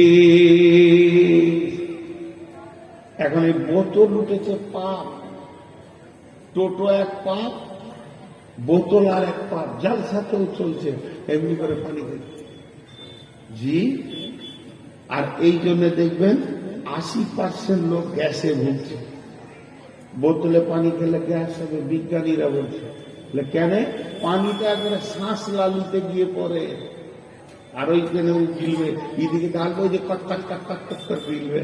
এখন এই বোতল উঠেছে পাপ, টোটো এক পাপ, বোতল আর এক পাপ, জালসাতেও চলছে এমনি করে পানি খেতে। জি, আর এই জন্য দেখবেন 80% লোক গ্যাসে ভুগছে। বোতলে পানি খেলে গ্যাস হবে, বিজ্ঞানীরা বলছে। কেন? পানিটা একবারে শ্বাস লালিতে গিয়ে পড়ে, আর ওইখানে ওই গিলবে, এদিকে ডালবে, ওই যে কট কট কট কট কট করে গিলবে,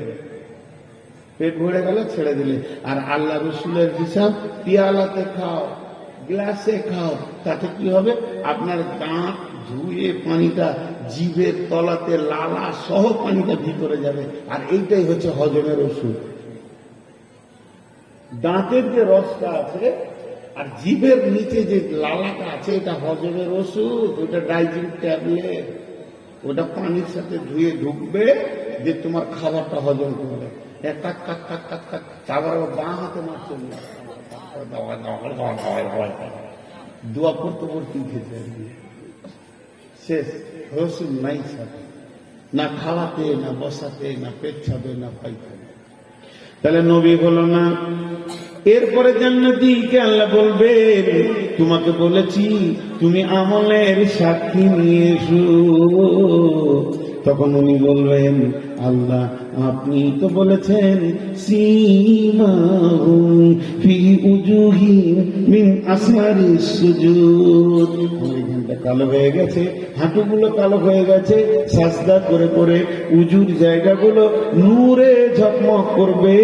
পেট ভরে গেল ছেড়ে দিলে। আর আল্লাহ রসুলের হিসাব, পিয়ালাতে খাও, গ্লাসে খাও, তাতে কি হবে? আপনার দাঁত ধুয়ে পানিটা জিভের তলাতে লালা সহ পানিটা ভিতরে যাবে। আর এইটাই হচ্ছে হজমের ওষুধ। দাঁতের যে রসটা আছে আর জিভের নিচে যে লালাটা আছে, এটা হজমের ওষুধ, ওটা ডাইজিন ট্যাবলেট। ওটা পানির সাথে ধুয়ে ঢুকবে, যে তোমার খাবারটা হজম করবে। কাক কাক কাক কাক কাক, আবার বাঁ হাতে মারছে, দোয়া করতে করতে খেতে শেষ। রসুল নাই সাথে, না খাওয়াতে, না বসাতে, না পেচ্ছাবে, না পাইখাবে। তাহলে নবী হলো না। এরপরে জান্নাতীকে আল্লাহ বলবেন, তোমাকে বলেছি তুমি আমলের সাক্ষী নিয়ে এসো। তখন উনি বলবেন, আল্লাহ আপনি তো বলেছেন সীমাহুম ফি উজুহিহিম মিন আসমারিস সুজুদ। এখানটা কালো হয়ে গেছে, হাঁটুগুলো কালো হয়ে গেছে, সাজদা করে করে উজুর জায়গাগুলো নূরে ঝকমক করবে।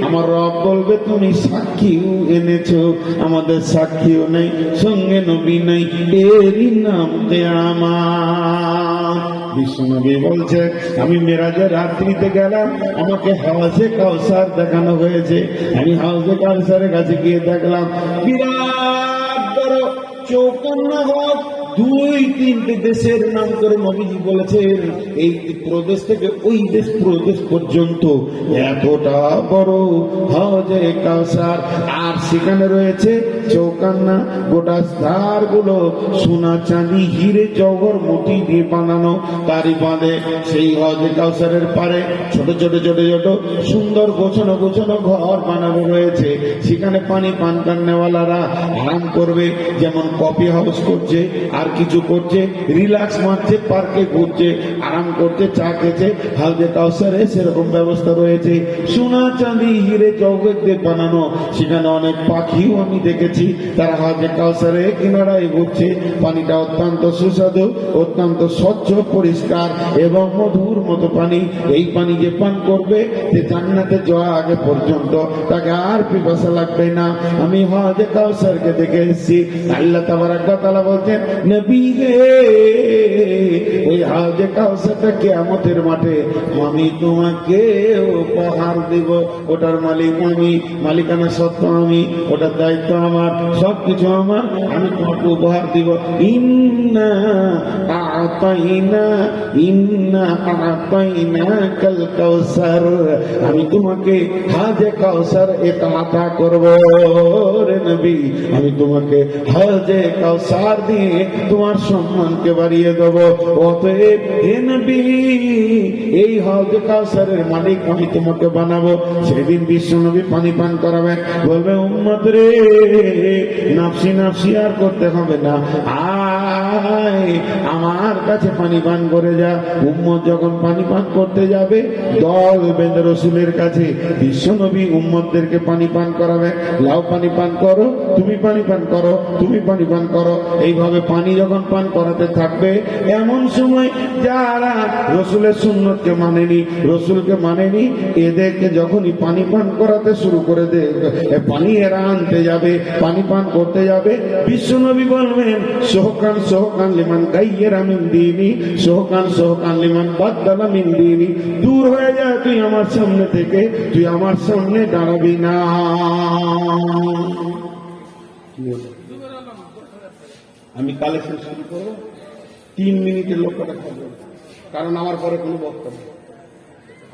আমার রব বলবে, তুমি সাক্ষীও এনেছো, আমাদের সাক্ষীও নেই, সঙ্গে নবী নেই, এরই নাম কিয়ামত। বিশ্বনবী বলছে, আমি মেরাজের রাত্রিতে গেলাম, আমাকে হাওজে কাউসার দেখানো হয়েছে। আমি হাওজে কাউসারের কাছে গিয়ে দেখলাম বিরাট বড় চৌকান্না হ্রদ, 2-3টে দেশের নাম করে নবীজি বলেছেন। এই প্রদেশ থেকে ওই দেশ প্রদেশ পর্যন্ত এতটা বড় হাওজে কাউসার। আর সেখানে রয়েছে চৌকান্না, গোটা ধার গুলো সোনা চাঁদি হিরে জওহর মোতি দিয়ে বানানো। তারই বাঁধে সেই হাওজে কাউসারের পারে ছোট ছোট ছোট ছোট সুন্দর গোছানো গোছানো ঘর বানানো রয়েছে। সেখানে পানি পান করনেওয়ালারা আরাম করবে, যেমন কফি হাউস করছে, আর কিছু করছে, রিল্যাক্স মারছে, পার্কে ঘুরছে, আরাম করছে, চা খেছে। হাউজে কাউসারে সেরকম ব্যবস্থা রয়েছে, সোনা চাঁদি হিরে জওহর দিয়ে বানানো। সেখানে অনেক পাখিও আমি দেখেছি, তারা হাউজে কাউসারে কিনারায় ঘুরছে। পানিটা অত্যন্ত সুস্বাদু, অত্যন্ত স্বচ্ছ, পরিষ্কার এবং মধুর মতো পানি। এই পানি যে পান করবে, যে জান্নাতে যাওয়া আগে পর্যন্ত তাকে আর পিপাসা লাগবে না। আমি হাউজে কাউসারকে দেখে এসেছি। আল্লাহ তাবারাক ওয়া তাআলা বলছেন, নবী গে হাউজে কাউসারটা কিয়ামতের মাঠে আমি তোমাকে উপহার দিব। ওটার মালিক আমি, মালিকানা সত্য আমি, ওটার দায়িত্ব আমার, সবকিছু আমার, আমি তোমাকে উপহার দিব। ইন্না আতাইনা কাল কাউসার, আমি তোমাকে হাজে কাউসার এটা আতা করব রে নবী, আমি তোমাকে হাজে কাউসার দিয়ে তোমার সম্মানকে বাড়িয়ে দেব। অতএব হে নবী, এই হাজে কাউসারের মালিক আমি তোমাকে বানাবো। সেদিন বিশ্ব নবী পানি পান করাবেন, বলবে উম্মত রে, নাফসি নাফসি আর করতে হবে না, আয় আমার কাছে পানি পান করে যা। উম্মত যখন পানি পান করতে যাবে, দল বেঁধে রসুলের কাছে বিশ্ব নবী উম্মতদেরকে পানি পান করাবে। লাও পানি পান করো, তুমি পানি পান করো, তুমি পানি পান করো। এইভাবে পানি যখন পান করাতে থাকবে, এমন সময় যারা রসুলের সুন্নতকে মানেনি, রসুলকে মানেনি, এদেরকে যখনই পানি পান করাতে শুরু করে দে, পানি এরা আনতে যাবে, পানি পান করতে যাবে, বিশ্ব নবী বলবেন সোহকান সোহকান লিমান গাইয়েরা মিন দিনি, সোহকান সোহকান লিমান বাদদালা মিন দিনি, দূর হয়ে যা তুই আমার সামনে থেকে, তুই আমার সামনে দাঁড়াবি না। আমি কালেকশন শুরু করবো, 3 মিনিটের লক্ষ্যটা থাকবে, কারণ আমার পরে কোনো বক্তব্য।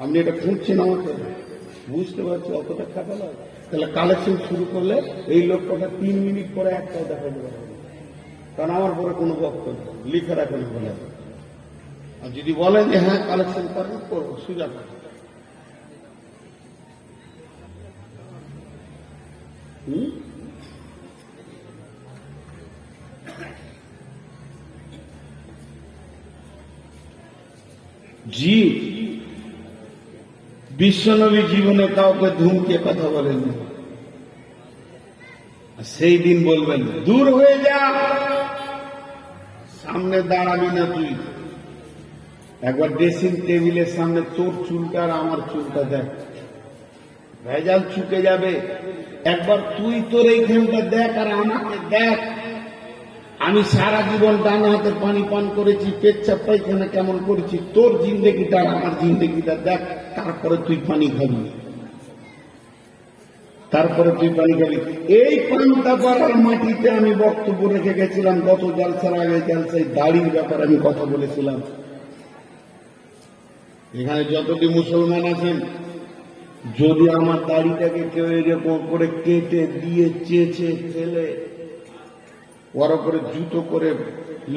আপনি এটা খুঁজছেন আমাকে, বুঝতে পারছি অতটা খাতা নয়, তাহলে কালেকশন শুরু করলে এই লক্ষ্যটা 3 মিনিট পরে একটাও দেখা যাবে, কারণ আমার পরে কোনো বক্তব্য লিখে রাখেন বলে। আর যদি বলেন যে হ্যাঁ কালেকশন করবো, সুযোগ আছে। জি, বিশ্বনবী জীবনে কাউকে ধুমকে কথা বলেননি। সেই দিন বলবেন দূর হয়ে যা, সামনে দাঁড়াবি না তুই। একবার ড্রেসিং টেবিলের সামনে তোর চুলটা আর আমার চুলটা দেখ, ভেজাল চুকে যাবে। একবার তুই তোর এইখানটা দেখ আর আমাকে দেখ। আমি সারা জীবন ডান হাতে পানি পান করেছি, পেচ্ছাপ পায়খানা কেমন করেছি, তোর জিন্দেগিটা আর আমার জিন্দেগিটা দেখ, তারপরে তুই পানি খাবি, তারপরে তুই পানি খাবি। এই পান্তাপাড়ার মাটিতে আমি বক্তব্য রেখে গেছিলাম গত জলসার আগে, জলসায় দাড়ির ব্যাপারে আমি কথা বলেছিলাম। এখানে যতটি মুসলমান আছেন, যদি আমার দাড়িটাকে কেউ এরকম করে কেটে দিয়ে চেঁচে ফেলে, ওর উপরে জুতো করে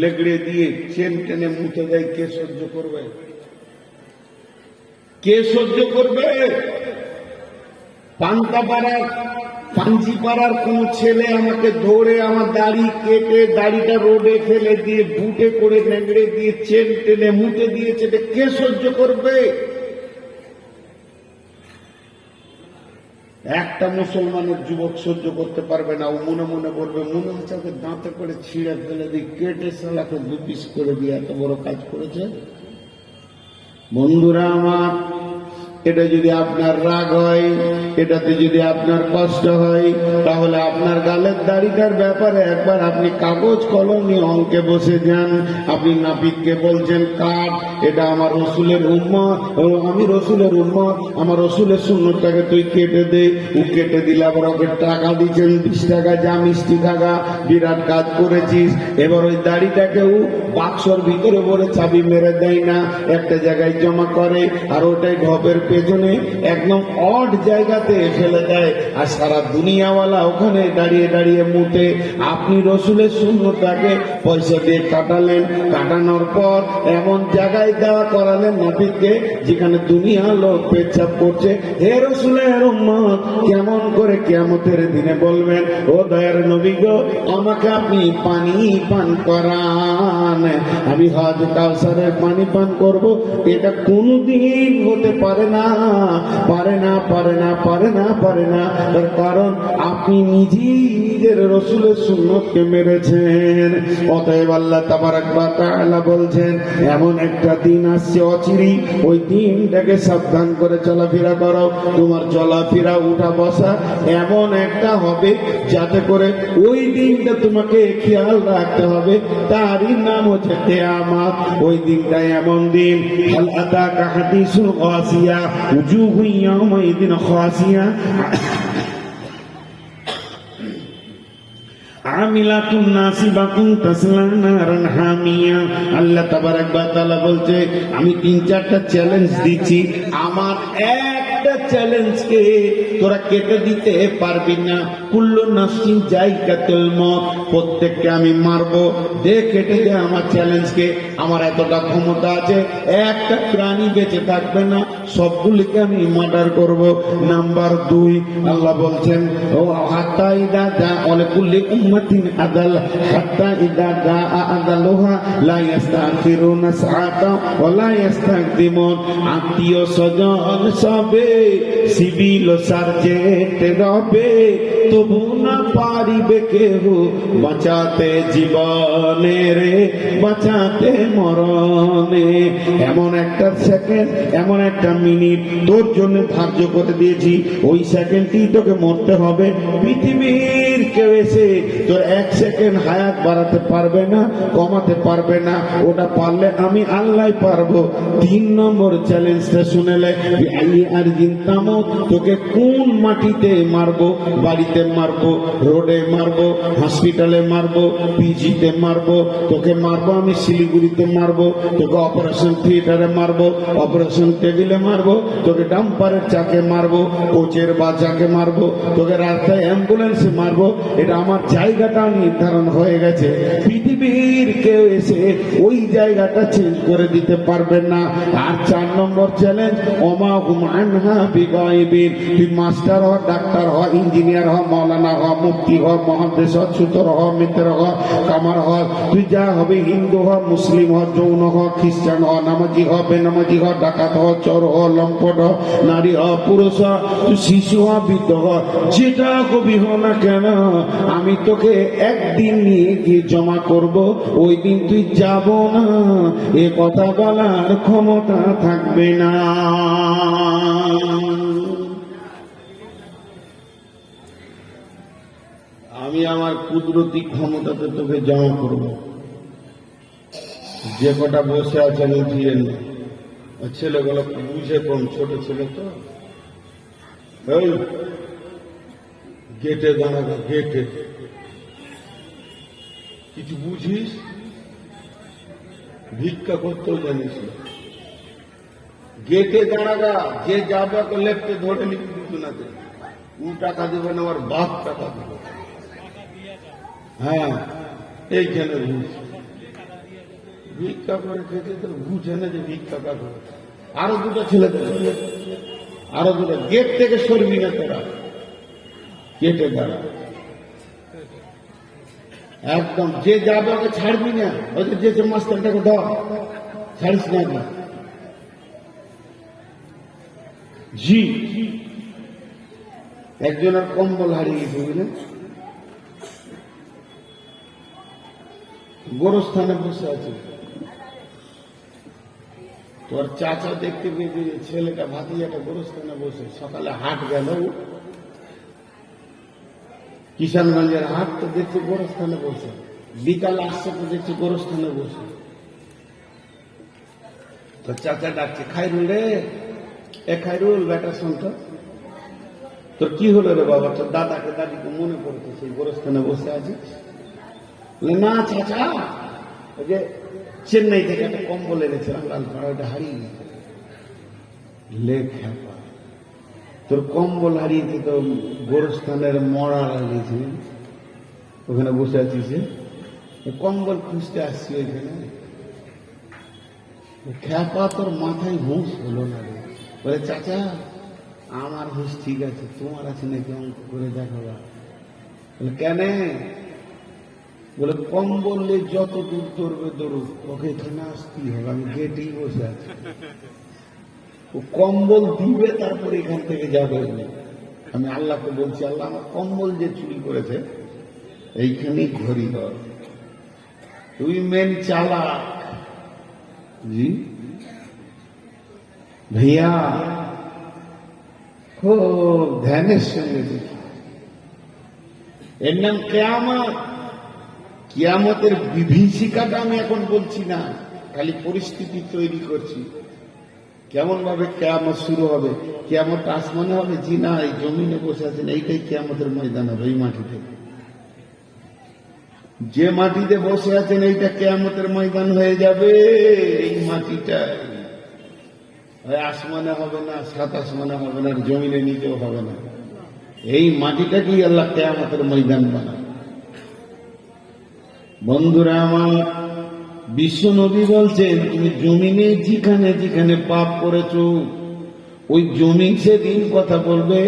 লেগড়ে দিয়ে চেন টেনে মুতে দেয়, কে সহ্য করবে? কে সহ্য করবে? পান্তাপাড়ার পাঞ্জিপাড়ার কোন ছেলে আমাকে ধরে আমার দাড়ি কেটে দাড়িটা রোডে ফেলে দিয়ে বুটে করে নেগড়ে দিয়ে চেন টেনে মুতে দিয়েছে, কে সহ্য করবে? একটা মুসলমানের যুবক সহ্য করতে পারবে না। ও মনে মনে বলবে, মনে হচ্ছে ওকে দাঁতে করে ছিঁড়ে ফেলে দিই, কেটে সালাকে 2 পিস করে দিয়ে এত বড় কাজ করেছে। বন্ধুরা আমার, এটা যদি আপনার রাগ হয়, এটাতে যদি আপনার কষ্ট হয়, তাহলে আপনার গালের দাড়িটার ব্যাপারে একবার আপনি কাগজ কলম নিয়ে অঙ্কে বসে যান। আপনি নাপিতকে বলছেন কাট, এটা আমার রসুলের উম্মত, আমি রসুলের উম্মত, আমার রসুলের সুন্নতটাকে তুই কেটে দে। ও কেটে দিলে আবার ওকে টাকা দিচ্ছেন 20 টাকা, যা মিষ্টি টাকা, বিরাট কাজ করেছিস। এবার ওই দাড়িটাকেও বাক্সর ভিতরে ভরে চাবি মেরে দেয় না, একটা জায়গায় জমা করে, আর ওটাই ঢপের পেছনে একদম অড জায়গাতে ফেলে দেয়, আর সারা দুনিয়াওয়ালা ওখানে দাঁড়িয়ে দাঁড়িয়ে মুতে। আপনি রসুলের সুন্নতটাকে পয়সা দিয়ে কাটালেন, কাটানোর পর এমন জায়গায় দেওয়া করালেন নাপিতকে যেখানে দুনিয়া লোক পেচ্ছাপ করছে। হে রসুলের উম্মত, কেমন করে কিয়ামতের দিনে বলবেন, ও দয়ার নবী গো, আমাকে আপনি পানি পান করান, আমি হজ কাউসারের পানি পান করব? এটা কোনদিন হতে পারে না। পারে না, পারে না, পারে না, পারে না। তার কারণ আপনি নিজেই নিজের রসুলের সুন্নতকে মেরেছেন। অতএব আল্লাহ তাবারাক ওয়া তাআলা বলছেন, এমন একটা দিন আসছে অচিরি, ওই দিনটাকে সাবধান করে চলাফেরা করো। তোমার চলাফেরা উঠা বসা এমন একটা হবে যাতে করে ওই দিনটা তোমাকে খেয়াল রাখতে হবে। তারই নাম হচ্ছে কিয়ামত। ওই দিনটা এমন দিন, হাল আতাকা হাদিসুল গাসিয়া উজুহু ইয়াওমাইদিন খাসিয়া আমিলাতুন নাসিবাতুন তাসলা নারান হামিয়া। আল্লাহ তাবারাক ওয়া তাআলা বলছে, আমি 3-4টা চ্যালেঞ্জ দিচ্ছি। আমার একটা চ্যালেঞ্জকে তোরা কেটে দিতে পারবি না। কুল্লু নাফসিন যায়কাতুল মউত, প্রত্যেককে আমি মারবো। দে কেটে দে আমার চ্যালেঞ্জকে। আমার এতটা ক্ষমতা আছে, একটা প্রাণী বেঁচে থাকবে না, সবগুলিকে আমি মার্ডার করব। নাম্বার 2, আল্লাহ বলছেন, ও হাত্তা ইদা দা অলিকুল্লি উম্মাতিন আদাল হাত্তা ইদা দা আদালুহা লা ইস্তাগফিরুনা সাআতা ওয়া লা ইস্তাকদিমুন। আত্মীয় স্বজন সবে সিভিল সার্জেন্ট রবে, তবু না পারিবে কেহ বাঁচাতে জীবনে রে, বাঁচাতে মরণে। এমন একটা সেকেন্ড, এমন একটা মিনিট তোর জন্য ধার্য করে দিয়েছি, ওই সেকেন্ডই তোকে মরতে হবে। পৃথিবীর কেউ এসে তোর 1 সেকেন্ড হায়াত বাড়াতে পারবে না, কমাতে পারবে না। ওটা পারলে আমি আল্লাহ পারবো। 3 নম্বর চ্যালেঞ্জটা শুনেলে, আর জিন্তামো, তোকে কোন মাটিতে মারবো? বাড়িতে মারবো, রোডে মারবো, হসপিটালে মারবো, পিজিতে মারবো, তোকে মারবো আমি শিলিগুড়িতে মারবো, তোকে অপারেশন থিয়েটারে মারবো, অপারেশন টেবিলে মারবো, তোকে ডাম্পারের চাকে মারবো, কোচের বাচ্চাকে মারবো, তোকে রাস্তায় অ্যাম্বুলেন্সে মারবো। এটা আমার জায়গাটা নির্ধারণ হয়ে গেছে। পৃথিবীর কেউ এসে ওই জায়গাটা চেঞ্জ করে দিতে পারবে না। আর 4 নম্বর চ্যালেঞ্জ, ওমা হুম আনহা বিগাইবিন। তুই মাস্টার হ, ডাক্তার হ, ইঞ্জিনিয়ার হ, মাওলানা হ, মুফতি হ, মহাদেশ হ, ছুতর হ, মিত্র হ, কামার হ, তুই যা হবে, হিন্দু হ, মুসলিম হ, যৌন হ, খ্রিস্টান হ, নামাজি হ, বেনামাজি হ, ডাকাত হ, চোর হ, লম্পট হ, নারী হ, পুরুষ হ, তুই শিশু হ, বৃদ্ধ হ, যেটা কবি হ না কেন, আমি তোকে একদিন নিয়ে গিয়ে জমা করব। ওই দিন তুই যাব না, এ কথা বলার ক্ষমতা থাকবে না। আমি আমার কুদরতি ক্ষমতাতে তোকে জমা করব। যে কটা বসে আছেন উঠিয়ে নে। ছেলেগুলো বুঝে কম, ছোট ছেলে তো। এই গেটে দাঁড়াবে, গেটে কিছু বুঝিস? ভিক্ষা করতেও জানিস না। গেটে দাঁড়াবা, যে যাবে লেফটে ধরে নিবি দুজনাতে। ও টাকা দেবে না, আমার বাপ টাকা দেবে। হ্যাঁ, এইখানে ঘুষ ভিক্ষা করে খেতে তো বুঝে না যে ভিক্ষা কাকে। আরো 2টা ছেলে দেবে, আরো 2টা। গেট থেকে সরবি না তোরা, গেটে দাঁড়া একদম। যে যাবে ওকে ছাড়বি না, ওদের যে মাস্টারটাকে দাও, ছাড়িস না। জি, একজনের কম্বল হারিয়ে গেছে, বুঝলেন? গোরস্থানে বসে আছে। তোর চাচা দেখতে পেয়েছে যে ছেলেটা, ভাতিজাটা গোরস্থানে বসে। সকালে হাট গেল, কিষানগঞ্জের হাট, তো দেখছি গোরস্থানে বসে। বিকাল আসছে তো দেখছি গোরস্থানে বসে। তো চাচা ডাকছে, খাইরুল রে, এ খাইরুল, বেটা শুন তো, তোর কি হলো রে বাবা? তোর দাদাকে দাদিকে মনে পড়তো, সেই গোরস্থানে বসে আছিস? না চাচা, ওই যে চেন্নাই থেকে একটা কম্বল এনেছিলাম লাল পাড়া, ওটা হারিয়ে গেছে। লেখা তোর কম্বল হারিয়েছে তো গোরস্থানের মরা লাগিয়েছে, ওখানে বসে আছিস। কম্বল খুঁজতে আসছি ওইখানে। খ্যাপা তোর মাথায় হুঁশ হলো না রে। বলে চাচা, আমার হুঁশ ঠিক আছে, তোমার আছে নাকি অঙ্ক করে দেখাবা। বলে কেন? বলে কম্বলে যত দূর ধরবে দৌড়ুক, ওকে এখানে আসতেই হবে, আমি গেটেই বসে আছি। ও কম্বল দিবে তারপরে এখান থেকে যাবে। আমি আল্লাহকে বলছি, আল্লাহ আমার কম্বল যে চুরি করেছে এইখানেই ঘড়ি ধর, তুই মেন চালাক। জি भैया খুব ধ্যানের সঙ্গে দেখি, এর নাম কিয়ামত। কিয়ামতের বিভীষিকাটা আমি এখন বলছি না, খালি পরিস্থিতি তৈরি করছি কেমন ভাবে কিয়ামত শুরু হবে। কিয়ামত আসমানে হবে? জি না, এই জমিনে বসে আছেন, এইটাই কিয়ামতের ময়দান হবে। এই মাটিতে, যে মাটিতে বসে আছেন এইটা কিয়ামতের ময়দান হয়ে যাবে। এই মাটিটা আসমানে হবে না, সাত আসমানে হবে না, জমিনে নিচেও হবে না, এই মাটিটাকেই আল্লাহ কিয়ামতের ময়দান বানাবে। বন্ধুরা আমার, বিশ্ব নবী বলছেন, তুমি জমিনে যেখানে যেখানে পাপ করেছো ওই জমিন সেদিন কথা বলবে,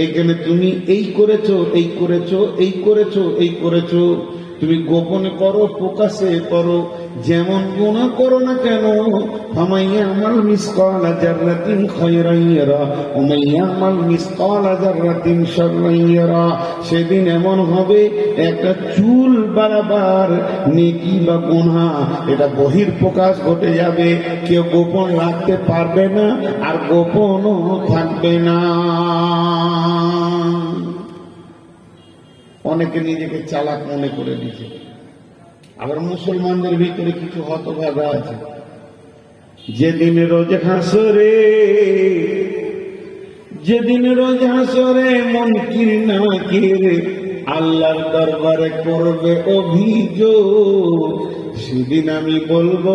এখানে তুমি এই করেছো, এই করেছো, এই করেছো, এই করেছো। তুমি গোপনে করো, প্রকাশে করো, যেমন গুনাহ করো না কেন, ফামাইয়ামাল মিসকালা যাররাতিন খায়রান ইয়ারা ওয়া মাইয়ামাল মিসকালা যাররাতিন শাররান ইয়ারা। সেদিন এমন হবে, একটা চুল বারবার নেকি বা গুনাহ এটা বহির প্রকাশ ঘটে যাবে, কেউ গোপন রাখতে পারবে না, আর গোপনও থাকবে না। অনেকে নিজেকে চালাক মনে করে দিচ্ছে, আবার মুসলমানদের ভিতরে কিছু হতভাগা আছে। যেদিন রোজ হাসরে, যেদিন রোজ হাসরে মুনকির নাকির আল্লাহর দরবারে করবে অভিযোগ, সেদিন আমি বলবো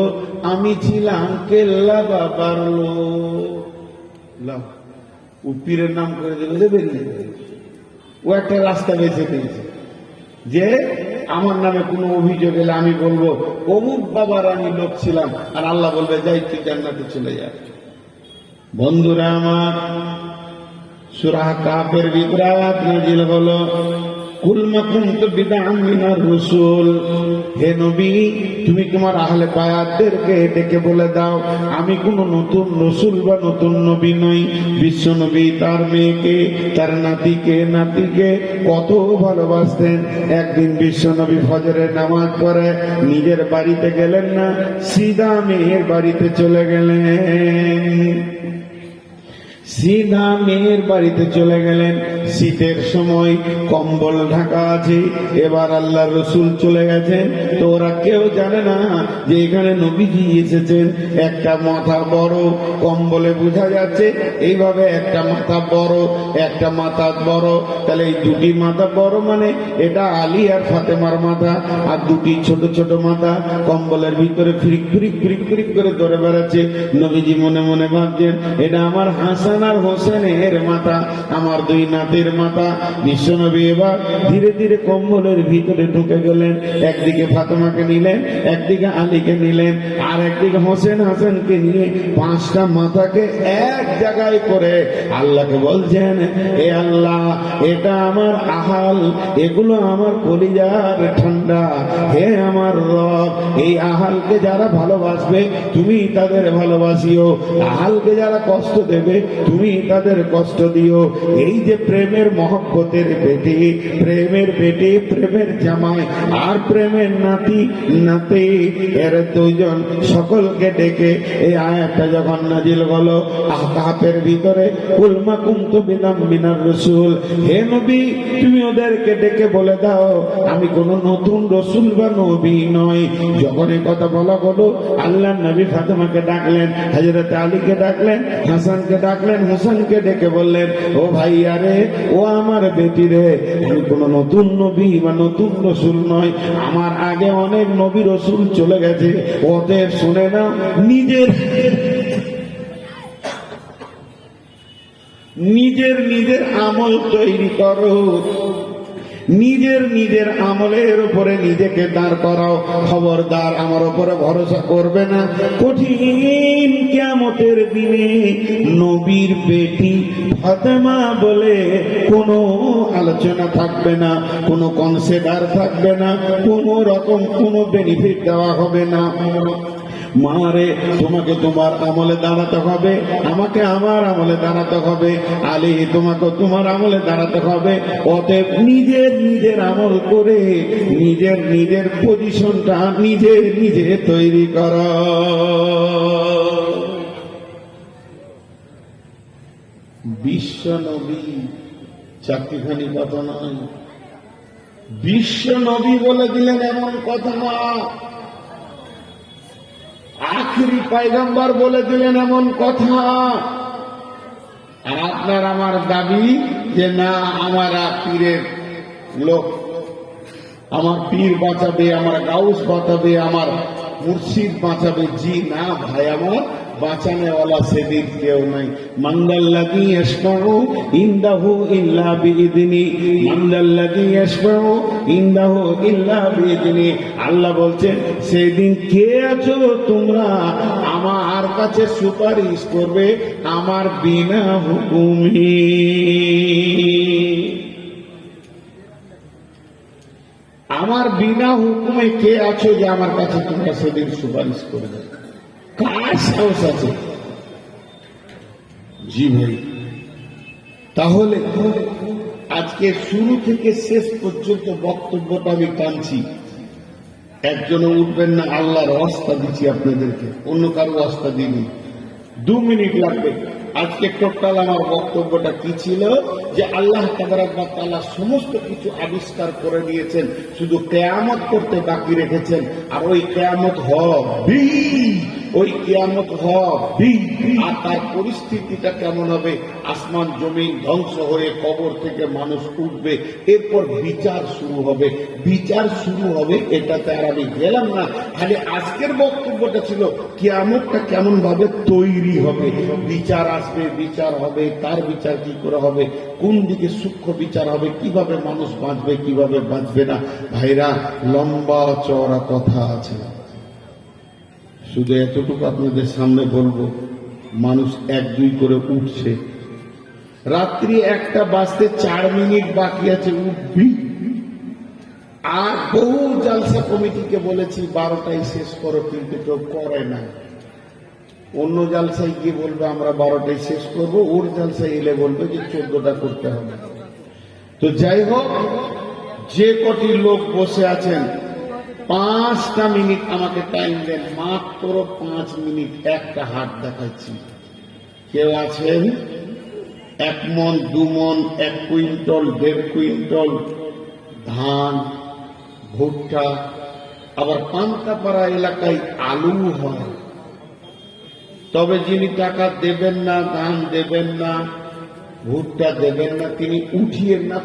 আমি ছিলাম কেল্লা বাবার লোক। উপিরের নাম করে দেবে, বেরিয়ে যাবে। ও একটা রাস্তা বেছে পেয়েছে যে আমার নামে কোনো অভিযোগ এলে আমি বলবো অমুক বাবার আমি লোক ছিলাম, আর আল্লাহ বলবে যাই তুই জান্নাতে চলে যা। বন্ধুরা আমার, সূরা কাফের ভিতরে আয়াত নাযিল হলো, কুল মা কুনতু বিদআন মিনার রাসূল। হে নবী, তুমি তোমার আহলে বায়াতদেরকে ডেকে বলে দাও আমি কোন নতুন রাসূল বা নতুন নবী নই। বিশ্ব নবী তার মেয়েকে, তার নাতিকে কত ভালোবাসতেন। একদিন বিশ্ব নবী ফজরের নামাজ পড়ে নিজের বাড়িতে গেলেন না, সিধা মেয়ের বাড়িতে চলে গেলেন। সিধা মেয়ের বাড়িতে চলে গেলেন। শীতের সময় কম্বল ঢাকা আছে, এবার আল্লাহর রাসূল চলে গেছেন, তো ওরা কেউ জানে না যে এখানে নবীজি এসেছেন। একটা মাথা বড়, কম্বলে বোঝা যাচ্ছে এইভাবে একটা মাথা বড়, একটা মাথা বড়, তাহলে এই দুটি মাথা বড় মানে এটা আলী আর ফাতেমার মাথা, আর দুটি ছোট ছোট মাথা কম্বলের ভিতরে ফিরিক ফিরিক ফিরিক ফিরিক করে ধরে বেড়াচ্ছে। নবীজি মনে মনে ভাবছেন এটা আমার হাসান আর হোসেনের মাথা, আমার দুই নাতির মাথা। বিশ্বনবী এবার ধীরে ধীরে কম্বলের ভিতরে ঢুকে গেলেন। একদিকে ফাতেমাকে নিলেন, একদিকে আলীকে নিলেন, আর একদিকে হোসেন হাসানকে নিয়ে পাঁচটা মাথাকে এক জায়গায় করে আল্লাহকে বলছেন, এ আল্লাহ, এটা আমার আহাল, এগুলো আমার কলিজার ঠান্ডা। হে আমার রব, এই আহালকে যারা ভালোবাসবে তুমি তাদের ভালোবাসিও, আহালকে যারা কষ্ট দেবে তুমি তাদের কষ্ট দিও। এই যে প্রেমের মহব্বতের পেটে, প্রেমের পেটে প্রেমের জামাই আর প্রেমের নাতি এর দুইজন সকলকে ডেকে এই আয়াতটা যখন নাজিল হলো আহকাফের ভিতরে, কুল মা কুনতু বিদআন মিনার রাসূল। হে নবী, তুমি ওদেরকে ডেকে বলে দাও আমি কোন নতুন রাসূল বা নবী নই। যখন এই কথা বলা হলো, আল্লাহর নবী ফাতেমাকে ডাকলেন, হযরত আলীকে ডাকলেন, হাসানকে ডাকলেন, হোসেনকে ডেকে বললেন, ও ভাইয়া রে, ও আমার বেটি রে, আমি কোন নতুন নবী বা নতুন রাসূল নয়, আমার আগে অনেক নবী রাসূল চলে গেছে, ওদের শুনে নাও। নিজের আমল তৈরি করো, নিজের আমলের উপরে নিজেকে দাঁড় করাও। খবরদার আমার উপরে ভরসা করবে না। কঠিন কিয়ামতের দিনে নবীর বেটি ফাতেমা বলে কোনো আলোচনা থাকবে না, কোনো কনসিডার থাকবে না, কোনো রকম কোনো বেনিফিট দেওয়া হবে না। মারে তোমাকে তোমার আমলে দাঁড়াতে হবে, আমাকে আমার আমলে দাঁড়াতে হবে, আলী তোমাকে তোমার আমলে দাঁড়াতে হবে। অতএব নিজের নিজের আমল করে নিজের নিজের পজিশনটা নিজে নিজে তৈরি করো। বিশ্ব নবী চাকরিখানি কথা নয়, বিশ্ব নবী বলে দিলেন এমন কথা না, আখেরি পয়গম্বর বলে দিলেন এমন কথা। আর আপনার আমার দাবি যে না আমার পীরের লোক, আমার পীর বাঁচাবে, আমার গাউস বাঁচাবে, আমার মুর্শিদ বাঁচাবে। জি না ভাই আমার, বাঁচানেওয়ালা সেদিন কেউ নাই। মান্দাল্লাযী ইয়াশফাউ ইনদাহু ইল্লা বিইذনি, মান্দাল্লাযী ইয়াশফাউ ইনদাহু ইল্লা বিইذনি। আল্লাহ বলছেন সেদিন কে আছো তোমরা আমার কাছে সুপারিশ করবে আমার বিনা হুকুমে। আমার বিনা হুকুমে কে আছো যে আমার কাছে তোমরা সেদিন সুপারিশ করবে? কার সাহস আছে? জি ভাই, তাহলে আজকে শুরু থেকে শেষ পর্যন্ত বক্তব্যটা আমি টানছি, একজনও উঠবেন না, আল্লাহর ওয়াস্তা দিচ্ছি আপনাদেরকে, অন্য কারো ওয়াস্তা দিইনি। 2 মিনিট লাগবে। আজকে টোটাল আমার বক্তব্যটা কি ছিল যে আল্লাহ তাবারক ওয়া তাআলা সমস্ত কিছু আবিষ্কার করে দিয়েছেন, শুধু কিয়ামত করতে বাকি রেখেছেন। আর ওই কিয়ামত হবে, ওই কিয়ামত হবে। আর তার পরিস্থিতিটা কেমন হবে? আসমান জমিন ধ্বংস হয়ে কবর থেকে মানুষ উঠবে, এরপর বিচার শুরু হবে। বিচার শুরু হবে এটাতে আর আমি গেলাম না, খালি আজকের বক্তব্যটা ছিল কিয়ামতটা কেমন ভাবে তৈরি হবে। বিচার আসবে, বিচার হবে, তার বিচার কি করে হবে, কোন দিকে সূক্ষ্ম বিচার হবে, কিভাবে মানুষ বাঁচবে কিভাবে বাঁচবে না। ভাইরা, লম্বা চওড়া কথা আছে, শুধু এতটুকু আপনাদের সামনে বলবো, মানুষ 1-2 করে উঠছে, রাত্রি 1টা বাজতে 4 মিনিট বাকি আছে, উঠবি। আর বহু জালসা কমিটিকে বলেছি 12টায় শেষ করো, কিন্তু কেউ করে না। অন্য জালসায় গিয়ে বলবে আমরা 12টায় শেষ করবো, ওর জালসায় এলে বলবে যে 14টা করতে হবে। তো যাই হোক, যে কটি লোক বসে আছেন 5টা মিনিট আমাকে টাইম দেন, মাত্র 5 মিনিট। একটা হাত দেখাচ্ছি, কেউ আছেন 1 মণ, 2 মণ, 1 কুইন্টল, 1.5 কুইন্টল ধান, ভুট্টা, আবার পান্তাপাড়া এলাকায় আলু হয়। তবে যিনি টাকা দেবেন না, ধান দেবেন না, ভুট্টা দেবেন না, তিনি উঠিয়ে না